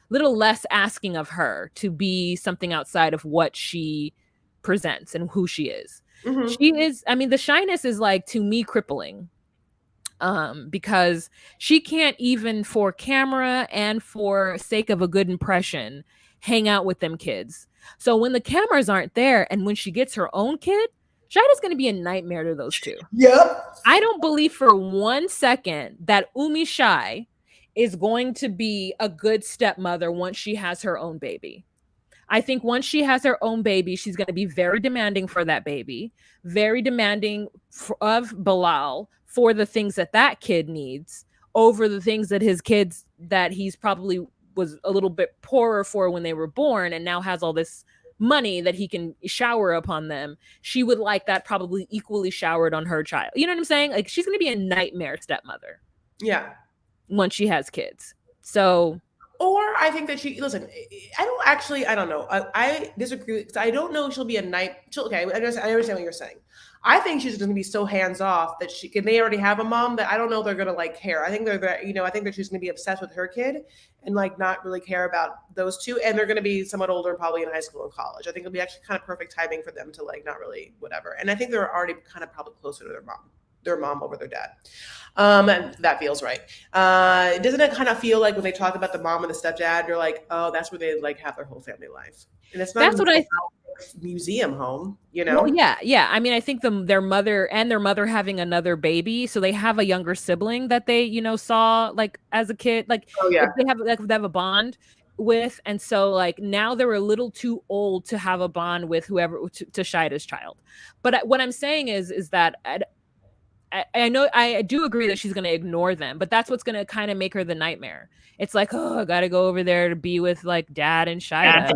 S2: little less asking of her to be something outside of what she presents and who she is.
S1: Mm-hmm.
S2: She is, I mean, the shyness is like to me crippling, because she can't even for camera and for sake of a good impression hang out with them kids. So when the cameras aren't there and when she gets her own kid, Shida's going to be a nightmare to those two.
S1: Yep.
S2: I don't believe for 1 second that Umi Shai is going to be a good stepmother once she has her own baby. I think once she has her own baby, she's going to be very demanding for that baby, very demanding of Bilal for the things that that kid needs over the things that his kids that he's probably was a little bit poorer for when they were born and now has all this money that he can shower upon them. She would like that probably equally showered on her child. You know what I'm saying? Like she's going to be a nightmare stepmother
S1: Yeah.
S2: once she has kids. So
S1: Or I think that she listen. I don't know. I disagree because I don't know if she'll be a night. Okay, I understand what you're saying. I think she's going to be so hands off that she can. They already have a mom that I don't know they're going to like care. I think I think that she's going to be obsessed with her kid and like not really care about those two. And they're going to be somewhat older, probably in high school and college. I think it'll be actually kind of perfect timing for them to like not really whatever. And I think they're already kind of probably closer to their mom over their dad. And that feels right. Doesn't it kind of feel like when they talk about the mom and the stepdad, you're like, oh, that's where they like have their whole family life, and it's not
S2: that's
S1: even
S2: what I
S1: a museum home, you
S2: Well,
S1: know?
S2: yeah. I mean, I think their mother having another baby, so they have a younger sibling that they, saw like as a kid, like
S1: Oh yeah,
S2: they have a bond with, and so like now they're a little too old to have a bond with whoever to Shida's child. But what I'm saying is that I know I do agree that she's going to ignore them, but that's what's going to kind of make her the nightmare. It's like, oh, I got to go over there to be with like dad and Shida.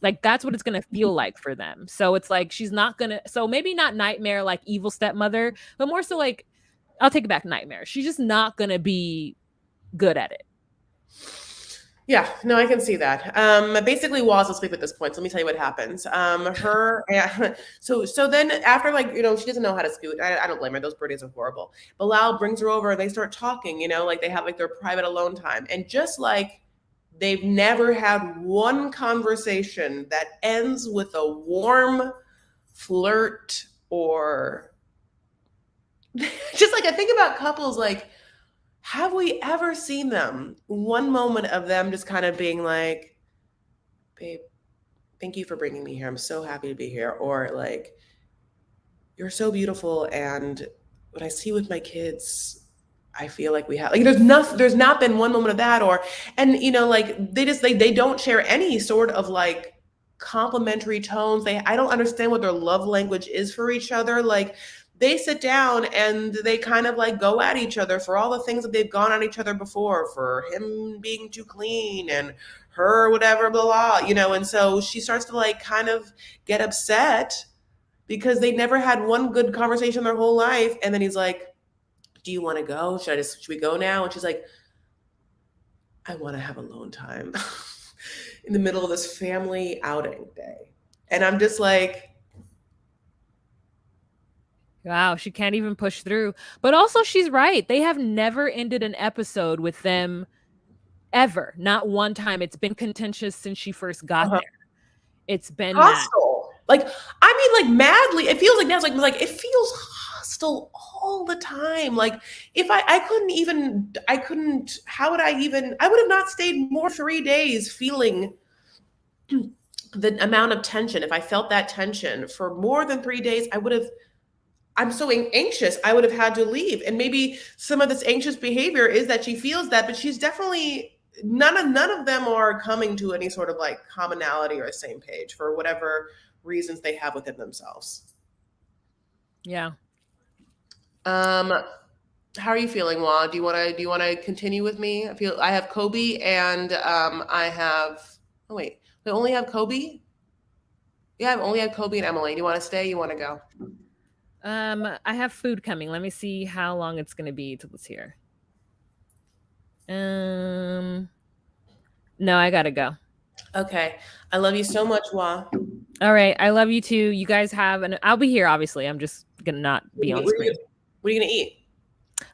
S2: Like that's what it's gonna feel like for them. So it's like she's not gonna. So maybe not nightmare like evil stepmother, but more so like I'll take it back nightmare. She's just not gonna be good at it.
S1: yeah. No, I can see that. Basically, Waz asleep at this point. So let me tell you what happens. Yeah. So then after like she doesn't know how to scoot. I don't blame her. Those birdies are horrible. Bilal brings her over and they start talking. Like they have like their private alone time, and just like they've never had one conversation that ends with a warm flirt or just like I think about couples like have we ever seen them one moment of them just kind of being like, babe, thank you for bringing me here, I'm so happy to be here, or like, you're so beautiful, and when I see you with my kids, I feel like we have like there's not been one moment of that, or and like they don't share any sort of like complimentary tones. I don't understand what their love language is for each other. Like they sit down and they kind of like go at each other for all the things that they've gone at each other before, for him being too clean and her whatever blah blah, and so she starts to like kind of get upset because they never had one good conversation their whole life. And then he's like, do you want to go? Should we go now? And she's like, I want to have alone time in the middle of this family outing day. And I'm just like,
S2: Wow, she can't even push through. But also she's right. They have never ended an episode with them ever. Not one time. It's been contentious since she first got
S1: Uh-huh.
S2: there. It's been mad.
S1: Hostile. Like, I mean, like madly. It feels like now. It's like it feels hostile all the time. Like if I couldn't even, I couldn't. How would I even? I would have not stayed more 3 days feeling the amount of tension. If I felt that tension for more than 3 days, I would have. I'm so anxious. I would have had to leave. And maybe some of this anxious behavior is that she feels that, but she's definitely none of them are coming to any sort of like commonality or a same page for whatever reasons they have within themselves.
S2: Yeah.
S1: How are you feeling, Wa? Do you wanna continue with me? I have Kobe and I have oh wait, we only have Kobe? Yeah, I've only had Kobe and Emily. Do you want to stay? You want to go?
S2: I have food coming. Let me see how long it's gonna be till it's here. No, I gotta go.
S1: Okay. I love you so much, Wa.
S2: All right. I love you too. You guys have an I'll be here, obviously. I'm just gonna not be on
S1: What are you,
S2: screen.
S1: what are you gonna eat?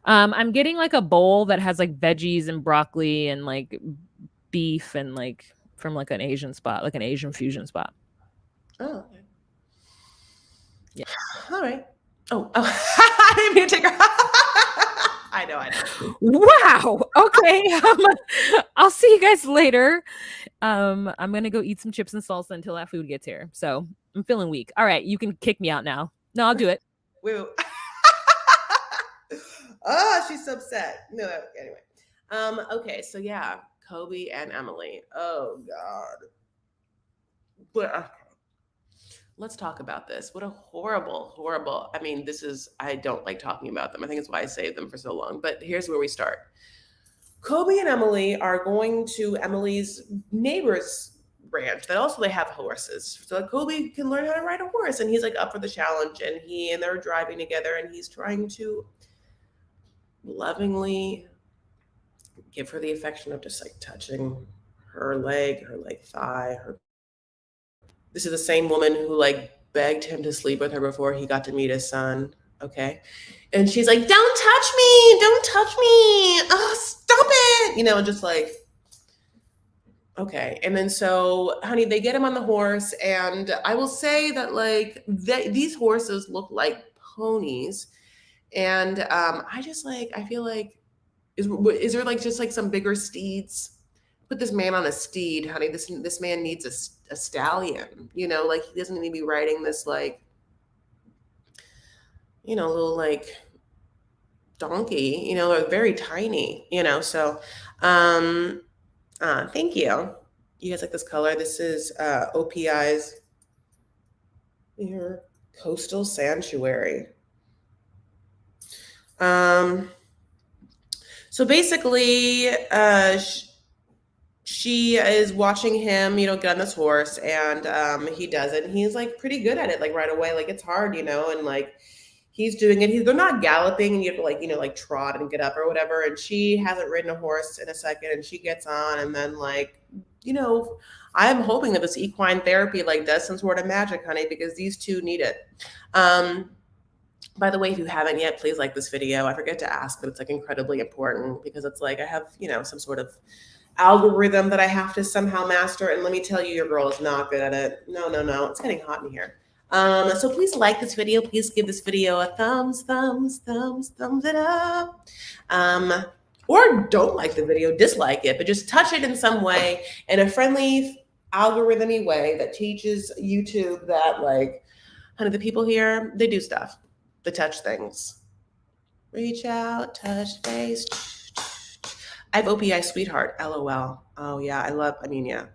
S2: I'm getting like a bowl that has like veggies and broccoli and like beef and like from like an Asian spot, like an Asian fusion spot.
S1: Oh, okay.
S2: Yeah.
S1: All right. Oh, I didn't mean to take her. I know.
S2: Wow. Okay. I'll see you guys later. I'm gonna go eat some chips and salsa until that food gets here. So I'm feeling weak. All right, you can kick me out now. No, I'll do it.
S1: Woo. Oh, she's so upset. No, anyway. Okay, so yeah, Kobe and Emily. Oh God. But let's talk about this. What a horrible. I mean, I don't like talking about them. I think it's why I saved them for so long. But here's where we start. Kobe and Emily are going to Emily's neighbor's ranch that also they have horses. So like Kobe can learn how to ride a horse and he's like up for the challenge and they're driving together and he's trying to lovingly give her the affection of just like touching her leg thigh, her. This is the same woman who like begged him to sleep with her before he got to meet his son. Okay. And she's like, don't touch me. Don't touch me. Oh, stop it. Just like, okay. And then so, honey, they get him on the horse. And I will say that like these horses look like ponies. And I feel like, is there like just like some bigger steeds? Put this man on a steed, honey. This man needs a stallion. Like he doesn't need to be riding this like, little like donkey. They're very tiny. So, thank you. You guys like this color? This is OPI's your coastal sanctuary. So basically, she is watching him, get on this horse, and he does it. And he's like pretty good at it, like right away. Like it's hard, and like he's doing it. They're not galloping, and you have to like like trot and get up or whatever. And she hasn't ridden a horse in a second, and she gets on, and then like I'm hoping that this equine therapy like does some sort of magic, honey, because these two need it. By the way, if you haven't yet, please like this video. I forget to ask, but it's like incredibly important because it's like I have, some sort of algorithm that I have to somehow master. And let me tell you, your girl is not good at it. No. It's getting hot in here. So please like this video. Please give this video a thumbs it up. Or don't like the video, dislike it, but just touch it in some way in a friendly, algorithmy way that teaches YouTube that like, honey, the people here, they do stuff. They touch things. Reach out, touch base. I have OPI Sweetheart, LOL. Oh yeah, yeah.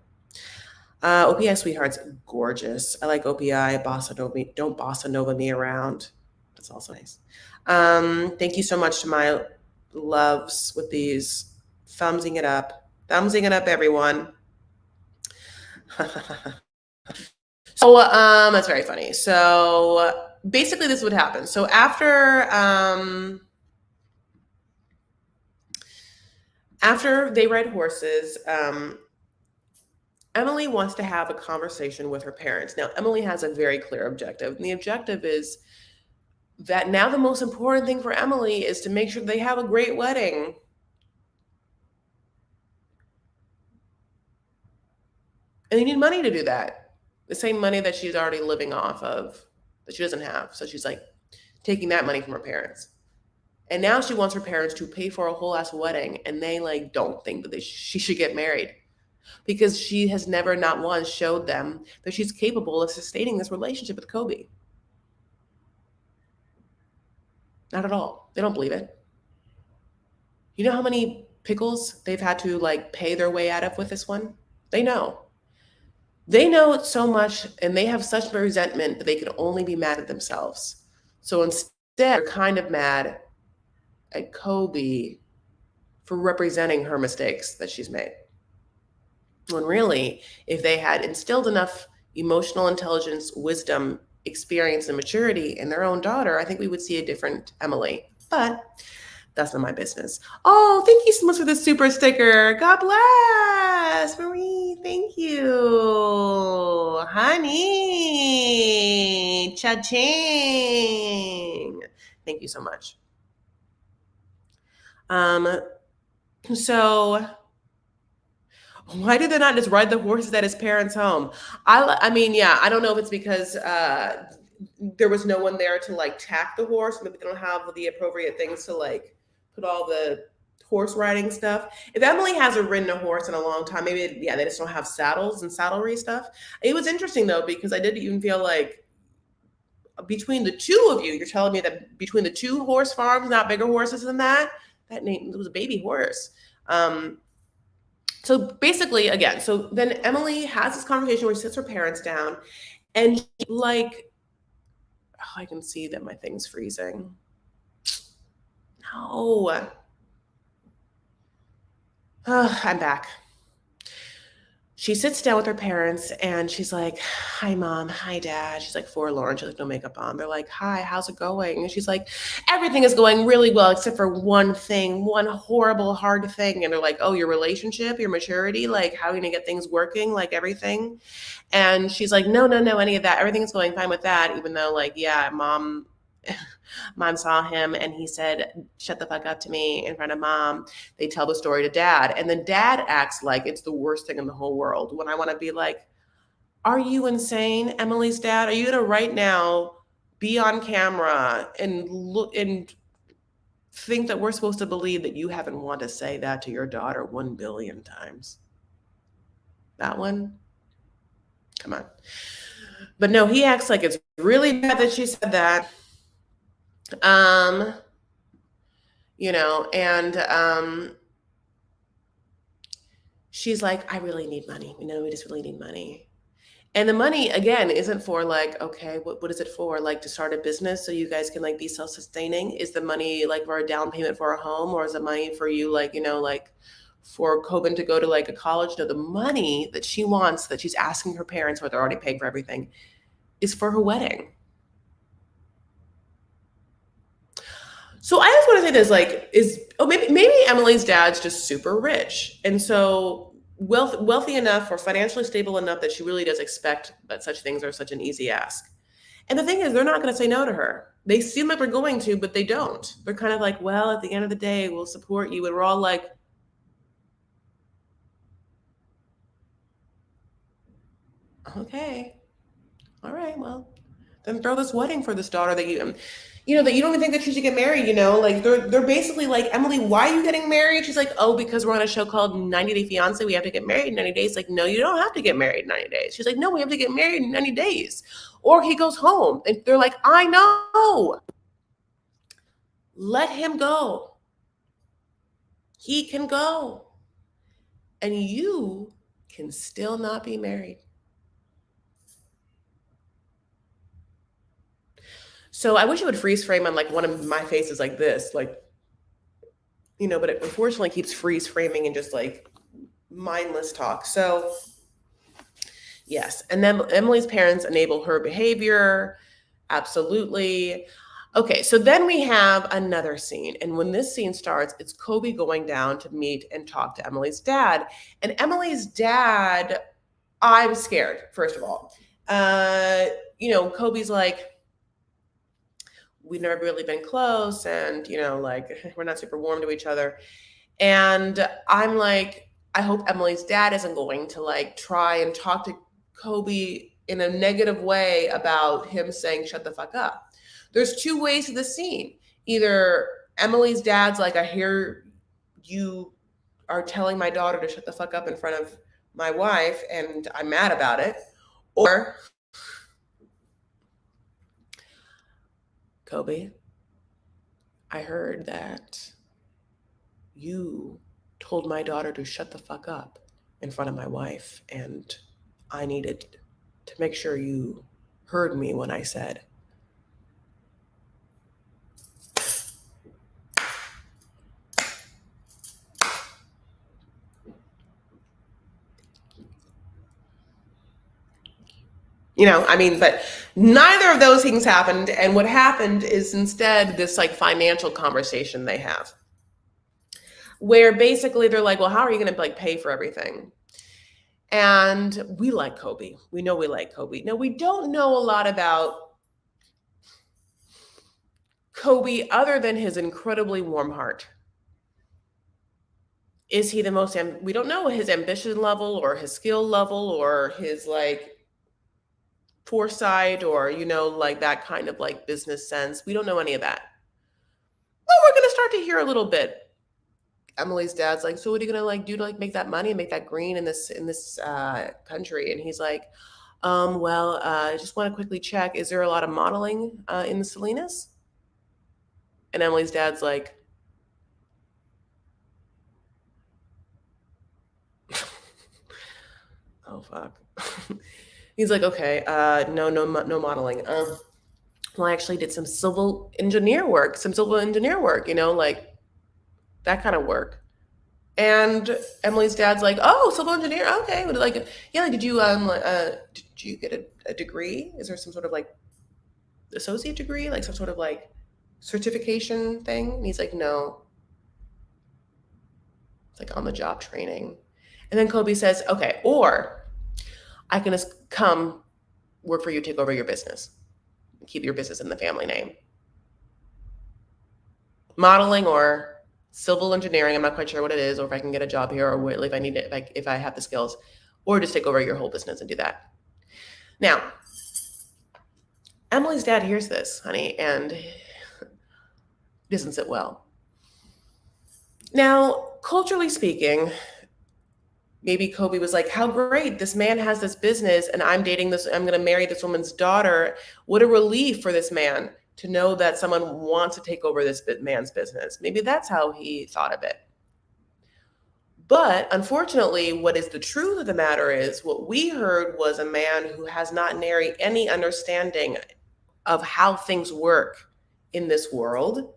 S1: OPI Sweetheart's gorgeous. I like OPI, Bossa Nova. Don't Bossa Nova me around. That's also nice. Thank you so much to my loves with these. Thumbsing it up, everyone. So that's very funny. So basically, this would happen. So after they ride horses, Emily wants to have a conversation with her parents. Now, Emily has a very clear objective, and the objective is that now the most important thing for Emily is to make sure they have a great wedding. And they need money to do that. The same money that she's already living off of that she doesn't have. So she's like taking that money from her parents. And now she wants her parents to pay for a whole ass wedding, and they like don't think that she should get married because she has never, not once, showed them that she's capable of sustaining this relationship with Kobe. Not at all. They don't believe it. You know how many pickles they've had to like pay their way out of with this one? They know. They know it so much, and they have such resentment that they can only be mad at themselves. So instead, they're kind of mad at Kobe for representing her mistakes that she's made. When really, if they had instilled enough emotional intelligence, wisdom, experience, and maturity in their own daughter, I think we would see a different Emily. But that's not my business. Oh, thank you so much for the super sticker. God bless. Marie, thank you. Honey, cha-ching. Thank you so much. So why did they not just ride the horses at his parents' home? I mean, yeah, I don't know if it's because there was no one there to like tack the horse. Maybe they don't have the appropriate things to like put all the horse riding stuff. If Emily hasn't ridden a horse in a long time, maybe yeah, they just don't have saddles and saddlery stuff. It was interesting though because I did even feel like between the two of you, you're telling me that between the two horse farms, not bigger horses than that, that name it was a baby horse. So basically, again, so then Emily has this conversation where she sits her parents down and like, oh, I can see that my thing's freezing. No. Oh, I'm back. She sits down with her parents and she's like, hi, mom. Hi, dad. She's like forlorn. She's like, no makeup on. They're like, hi, how's it going? And she's like, everything is going really well except for one thing, one horrible, hard thing. And they're like, oh, your relationship, your maturity, like how are you going to get things working, like everything? And she's like, no, any of that. Everything's going fine with that. Even though like, yeah, mom saw him and he said, shut the fuck up to me in front of mom. They tell the story to dad. And then dad acts like it's the worst thing in the whole world. When I want to be like, are you insane, Emily's dad? Are you going to right now be on camera and look and think that we're supposed to believe that you haven't wanted to say that to your daughter 1 billion times? That one? Come on. But no, he acts like it's really bad that she said that. And she's like, I really need money. We just really need money. And the money, again, isn't for like, okay, what is it for? Like to start a business so you guys can like be self-sustaining? Is the money like for a down payment for a home, or is the money for you like, like for Coben to go to like a college? No, the money that she wants, that she's asking her parents for, they're already paying for everything, is for her wedding. So I just want to say this, like, maybe Emily's dad's just super rich, and so wealthy enough or financially stable enough that she really does expect that such things are such an easy ask. And the thing is, they're not going to say no to her. They seem like they're going to, but they don't. They're kind of like, well, at the end of the day, we'll support you, and we're all like, okay, all right, well, then throw this wedding for this daughter that that you don't even think that she should get married, like they're basically like, Emily, why are you getting married? She's like, oh, because we're on a show called 90 Day Fiancé. We have to get married in 90 days. Like, no, you don't have to get married in 90 days. She's like, no, we have to get married in 90 days. Or he goes home and they're like, I know. Let him go. He can go. And you can still not be married. So I wish it would freeze frame on like one of my faces like this, like, but it unfortunately keeps freeze framing and just like mindless talk. So yes. And then Emily's parents enable her behavior. Absolutely. Okay. So then we have another scene. And when this scene starts, it's Kobe going down to meet and talk to Emily's dad. And Emily's dad, I'm scared, first of all. Kobe's like, we've never really been close, and like we're not super warm to each other. And I'm like, I hope Emily's dad isn't going to like try and talk to Kobe in a negative way about him saying, shut the fuck up. There's two ways to the scene. Either Emily's dad's like, I hear you are telling my daughter to shut the fuck up in front of my wife and I'm mad about it. Or, Kobe, I heard that you told my daughter to shut the fuck up in front of my wife, and I needed to make sure you heard me when I said. But neither of those things happened. And what happened is instead this like financial conversation they have where basically they're like, well, how are you going to like pay for everything? And we like Kobe. We know we like Kobe. Now, we don't know a lot about Kobe other than his incredibly warm heart. Is he the most, we don't know his ambition level or his skill level or his like foresight or, like that kind of like business sense. We don't know any of that. But we're going to start to hear a little bit. Emily's dad's like, so what are you going to like do to like make that money and make that green in this country? And he's like, I just want to quickly check. Is there a lot of modeling in the Salinas? And Emily's dad's like, oh, fuck. He's like, okay, no modeling. Well, I actually did some civil engineer work, like that kind of work. And Emily's dad's like, oh, civil engineer. Okay. Like, yeah. Did you get a degree? Is there some sort of like associate degree, like some sort of like certification thing? And he's like, no. It's like on the job training. And then Kobe says, okay, or I can just come work for you, take over your business, keep your business in the family name. Modeling or civil engineering, I'm not quite sure what it is, or if I can get a job here, or if I need it, if I have the skills, or just take over your whole business and do that. Now, Emily's dad hears this, honey, and doesn't sit well. Now, culturally speaking, maybe Kobe was like, how great, this man has this business and I'm going to marry this woman's daughter. What a relief for this man to know that someone wants to take over this man's business. Maybe that's how he thought of it. But unfortunately, what is the truth of the matter is what we heard was a man who has not nary any understanding of how things work in this world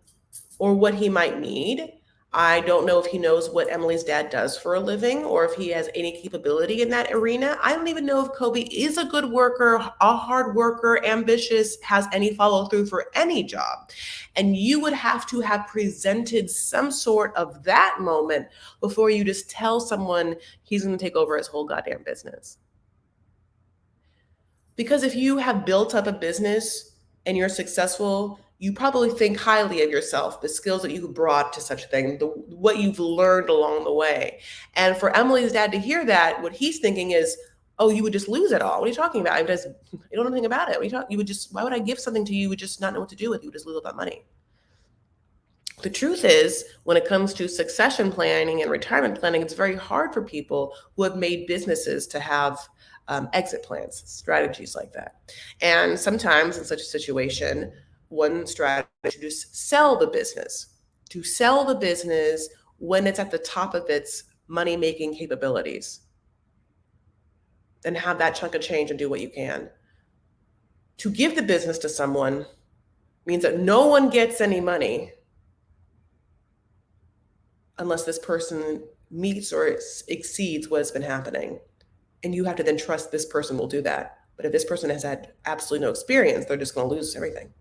S1: or what he might need. I don't know if he knows what Emily's dad does for a living or if he has any capability in that arena. I don't even know if Kobe is a good worker, a hard worker, ambitious, has any follow through for any job. And you would have to have presented some sort of that moment before you just tell someone he's going to take over his whole goddamn business. Because if you have built up a business and you're successful, you probably think highly of yourself, the skills that you brought to such a thing, what you've learned along the way. And for Emily's dad to hear that, what he's thinking is, oh, you would just lose it all. What are you talking about? You don't know anything about it. Why would I give something to you? You would just not know what to do with it. You would just lose all that money. The truth is, when it comes to succession planning and retirement planning, it's very hard for people who have made businesses to have exit plans, strategies like that. And sometimes in such a situation, one strategy is to sell the business when it's at the top of its money-making capabilities and have that chunk of change and do what you can. To give the business to someone means that no one gets any money unless this person meets or exceeds what has been happening. And you have to then trust this person will do that. But if this person has had absolutely no experience, they're just going to lose everything.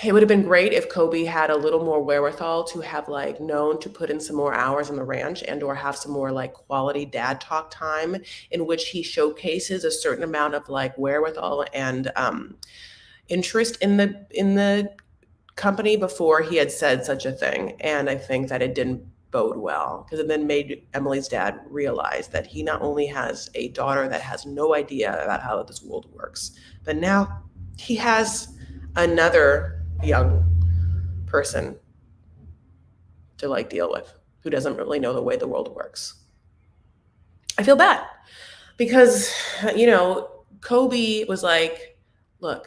S1: It would have been great if Kobe had a little more wherewithal to have like known to put in some more hours on the ranch and or have some more like quality dad talk time in which he showcases a certain amount of like wherewithal and interest in the company before he had said such a thing, and I think that it didn't bode well because it then made Emily's dad realize that he not only has a daughter that has no idea about how this world works, but now he has another young person to like deal with who doesn't really know the way the world works. I feel bad because, Kobe was like, look,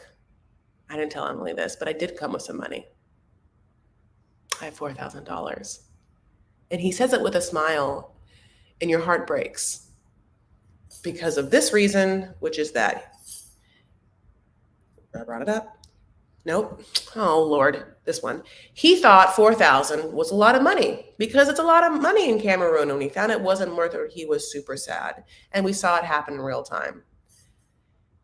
S1: I didn't tell Emily this, but I did come with some money. I have $4,000. And he says it with a smile, and your heart breaks because of this reason, which is that I brought it up. Nope. Oh Lord, this one. He thought 4,000 was a lot of money because it's a lot of money in Cameroon. When he found it wasn't worth it, he was super sad, and we saw it happen in real time.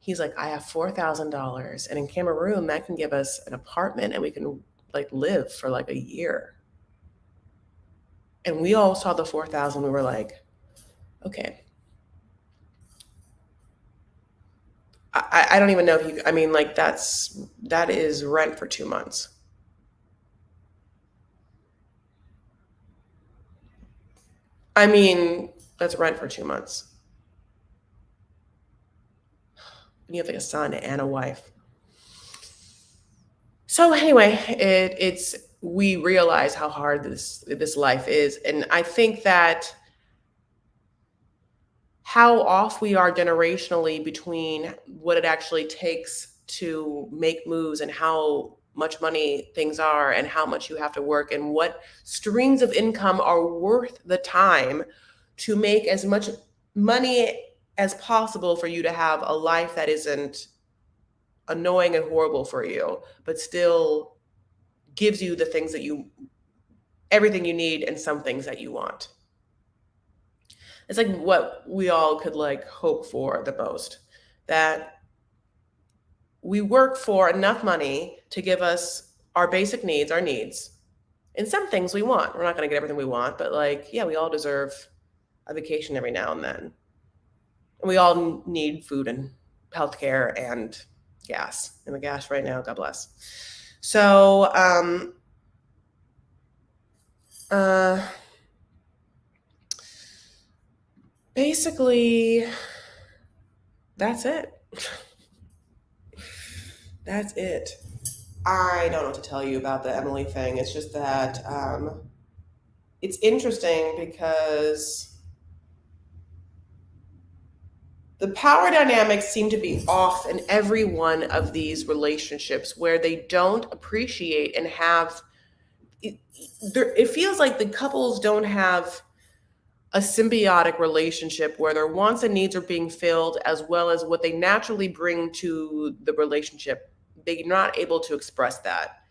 S1: He's like, I have $4,000, and in Cameroon that can give us an apartment, and we can like live for like a year. And we all saw the 4,000. We were like, okay. I don't even know if you, I mean, like that is rent for 2 months. I mean, that's rent for 2 months. And you have like a son and a wife. So anyway, we realize how hard this life is. And I think that how off we are generationally between what it actually takes to make moves and how much money things are and how much you have to work and what streams of income are worth the time to make as much money as possible for you to have a life that isn't annoying and horrible for you, but still gives you the things that everything you need and some things that you want. It's like what we all could like hope for the most, that we work for enough money to give us our basic needs, our needs, and some things we want. We're not going to get everything we want, but like, yeah, we all deserve a vacation every now and then. And we all need food and healthcare and gas. And the gas right now, God bless. So, basically, that's it. That's it. I don't know what to tell you about the Emily thing. It's just that it's interesting because the power dynamics seem to be off in every one of these relationships where they don't appreciate and have it feels like the couples don't have a symbiotic relationship where their wants and needs are being filled as well as what they naturally bring to the relationship. They're not able to express that.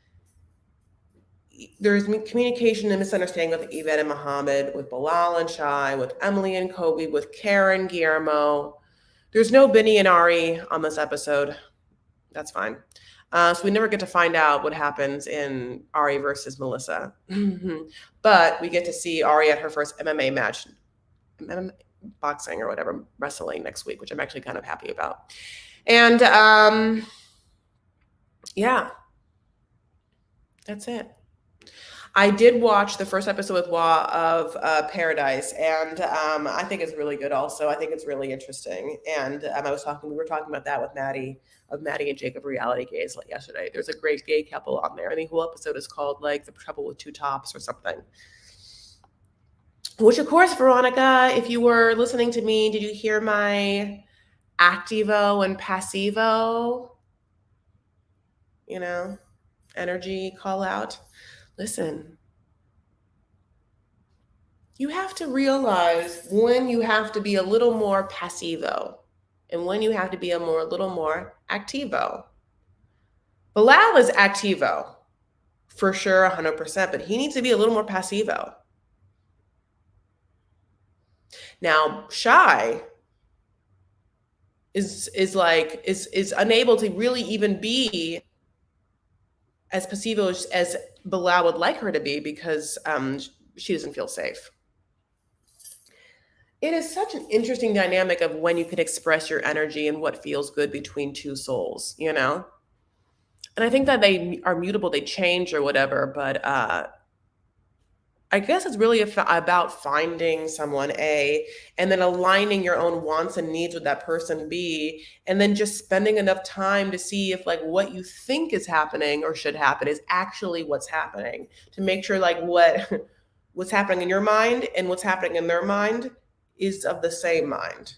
S1: There's communication and misunderstanding with Yvette and Mohammed, with Bilal and Shai, with Emily and Kobe, with Karen, Guillermo. There's no Benny and Ari on this episode. That's fine. So we never get to find out what happens in Ari versus Melissa. But we get to see Ari at her first MMA match, boxing or whatever, wrestling next week, which I'm actually kind of happy about. And yeah, that's it. I did watch the first episode with Wa of Paradise, and I think it's really good also. I think it's really interesting. And we were talking about that with Maddie, of Maddie and Jacob Reality Gaze yesterday. There's a great gay couple on there, and the whole episode is called like The Trouble with Two Tops or something. Which, of course, Veronica, if you were listening to me, did you hear my activo and passivo, energy call out? Listen, you have to realize when you have to be a little more passivo and when you have to be a little more activo. Bilal is activo, for sure, 100%, but he needs to be a little more passivo. Now, Shai is unable to really even be as passivo as Bilal would like her to be because she doesn't feel safe. It is such an interesting dynamic of when you can express your energy and what feels good between two souls, And I think that they are mutable, they change or whatever, but I guess it's really about finding someone, A, and then aligning your own wants and needs with that person, B, and then just spending enough time to see if like what you think is happening or should happen is actually what's happening, to make sure like what's happening in your mind and what's happening in their mind is of the same mind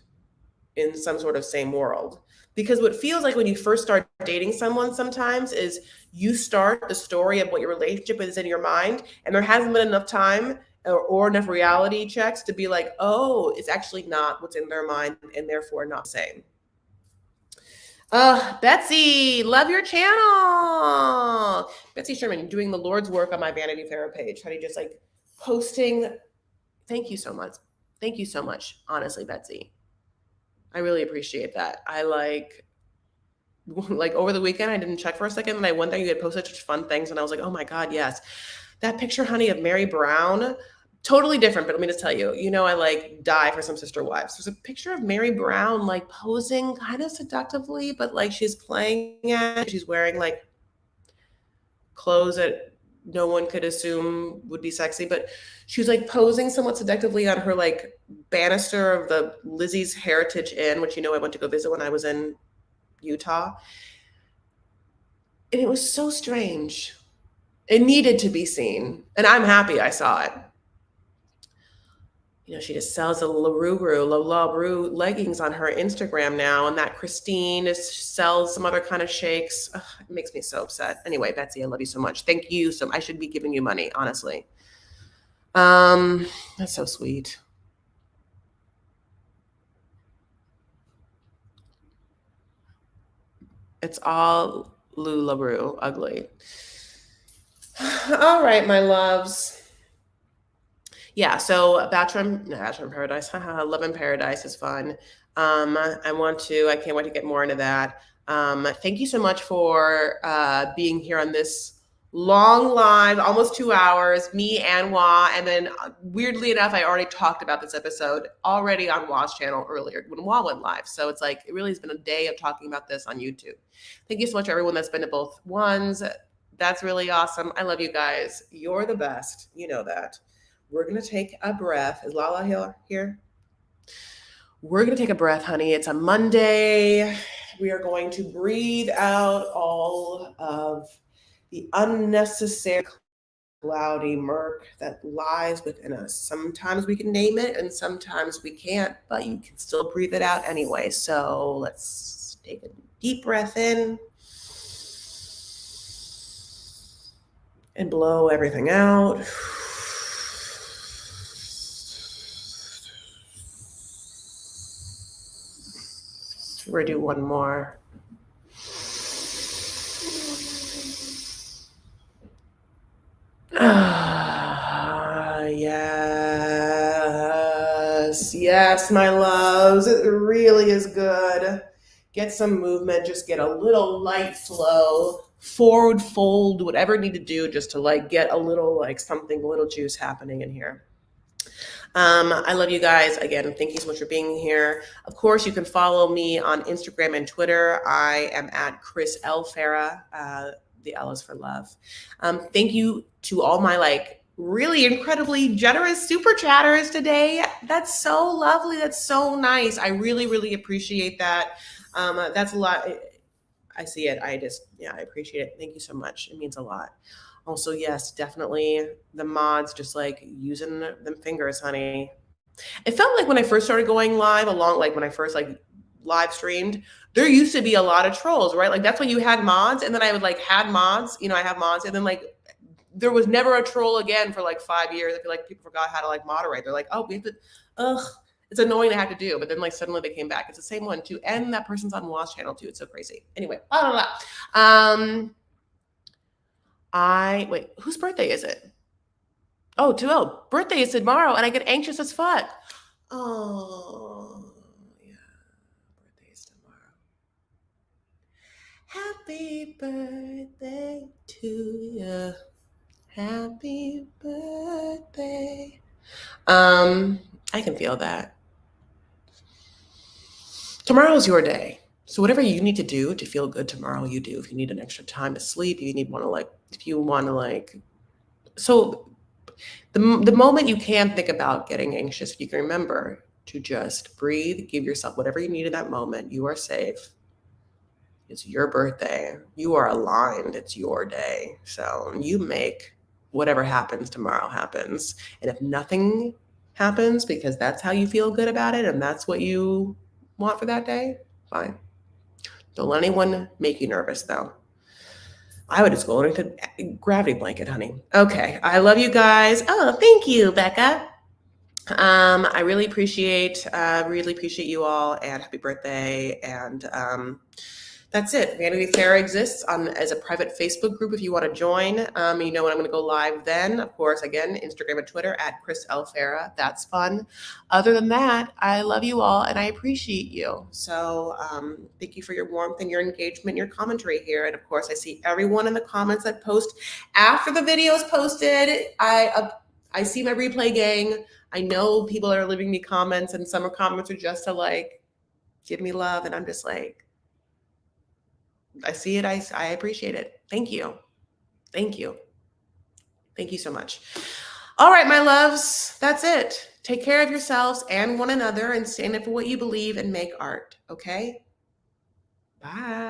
S1: in some sort of same world. Because what feels like when you first start dating someone sometimes is you start the story of what your relationship is in your mind, and there hasn't been enough time or enough reality checks to be like, oh, it's actually not what's in their mind and therefore not the same. Betsy, love your channel. Betsy Sherman, doing the Lord's work on my Vanity Fair page. How do you just like posting? Thank you so much. Thank you so much, honestly, Betsy. I really appreciate that. I like over the weekend, I didn't check for a second, and I went there. You had posted such fun things, and I was like, oh my god, yes, that picture, honey, of Mary Brown, totally different. But let me just tell you, I like die for some sister wives. There's a picture of Mary Brown like posing kind of seductively, but like she's playing at. She's wearing like clothes that no one could assume would be sexy, but she was like posing somewhat seductively on her like banister of the Lizzie's Heritage Inn, which I went to go visit when I was in Utah. And it was so strange. It needed to be seen. And I'm happy I saw it. She just sells the LaRue leggings on her Instagram now, and that Christine sells some other kind of shakes. Ugh, it makes me so upset. Anyway, Betsy, I love you so much. Thank you. I should be giving you money, honestly. That's so sweet. It's all LuLaRue, ugly. All right, my loves. Yeah, so Bachelor in Paradise, Love in Paradise is fun. I can't wait to get more into that. Thank you so much for being here on this long live, almost 2 hours, me and Wah. And then weirdly enough, I already talked about this episode already on Wah's channel earlier when Wah went live. So it's like, it really has been a day of talking about this on YouTube. Thank you so much to everyone that's been to both ones. That's really awesome. I love you guys. You're the best. You know that. We're going to take a breath. Is Lala here? We're going to take a breath, honey. It's a Monday. We are going to breathe out all of the unnecessary cloudy murk that lies within us. Sometimes we can name it and sometimes we can't, but you can still breathe it out anyway. So let's take a deep breath in and blow everything out. We're gonna do one more. Yes, my loves. It really is good. Get some movement. Just get a little light flow. Forward fold, whatever you need to do just to like get a little like something, a little juice happening in here. I love you guys. Again, thank you so much for being here. Of course, you can follow me on Instagram and Twitter. I am at Chris L. Farah. The L is for love. Thank you to all my like really incredibly generous super chatters today. That's so lovely. That's so nice. I really, really appreciate that. That's a lot. I see it. I appreciate it. Thank you so much. It means a lot. Also, yes, definitely the mods, just like using them fingers, honey. It felt like when I first started going live, like when I first like live streamed, there used to be a lot of trolls, right? Like that's when you had mods, and then I would like had mods, I have mods, and then like there was never a troll again for like 5 years. I feel like people forgot how to like moderate. They're like, oh, we have to, it's annoying to have to do, but then like suddenly they came back. It's the same one too, and that person's on Wah's channel too. It's so crazy. Anyway, blah, blah, blah. Wait, whose birthday is it? Oh, 2 birthday is tomorrow, and I get anxious as fuck. Oh, yeah, birthday is tomorrow. Happy birthday to you. Happy birthday. I can feel that. Tomorrow's your day. So whatever you need to do to feel good tomorrow, you do. If you need an extra time to sleep, if you want to so the moment you can think about getting anxious, you can remember to just breathe, give yourself whatever you need in that moment. You are safe. It's your birthday. You are aligned. It's your day. So you make whatever happens tomorrow happens. And if nothing happens because that's how you feel good about it and that's what you want for that day, fine. Don't let anyone make you nervous though. I would just go into gravity blanket, honey. Okay. I love you guys. Oh, thank you, Becca. I really appreciate you all, and happy birthday. And that's it. Vanity Fair exists as a private Facebook group if you want to join. You know when I'm going to go live then. Of course, again, Instagram and Twitter at Chris L. Farah. That's fun. Other than that, I love you all and I appreciate you. So thank you for your warmth and your engagement, your commentary here. And of course, I see everyone in the comments that post after the video is posted. I see my replay gang. I know people are leaving me comments, and some comments are just to give me love, and I'm just like, I see it. I appreciate it. Thank you. Thank you. Thank you so much. All right, my loves, that's it. Take care of yourselves and one another and stand up for what you believe and make art. Okay? Bye.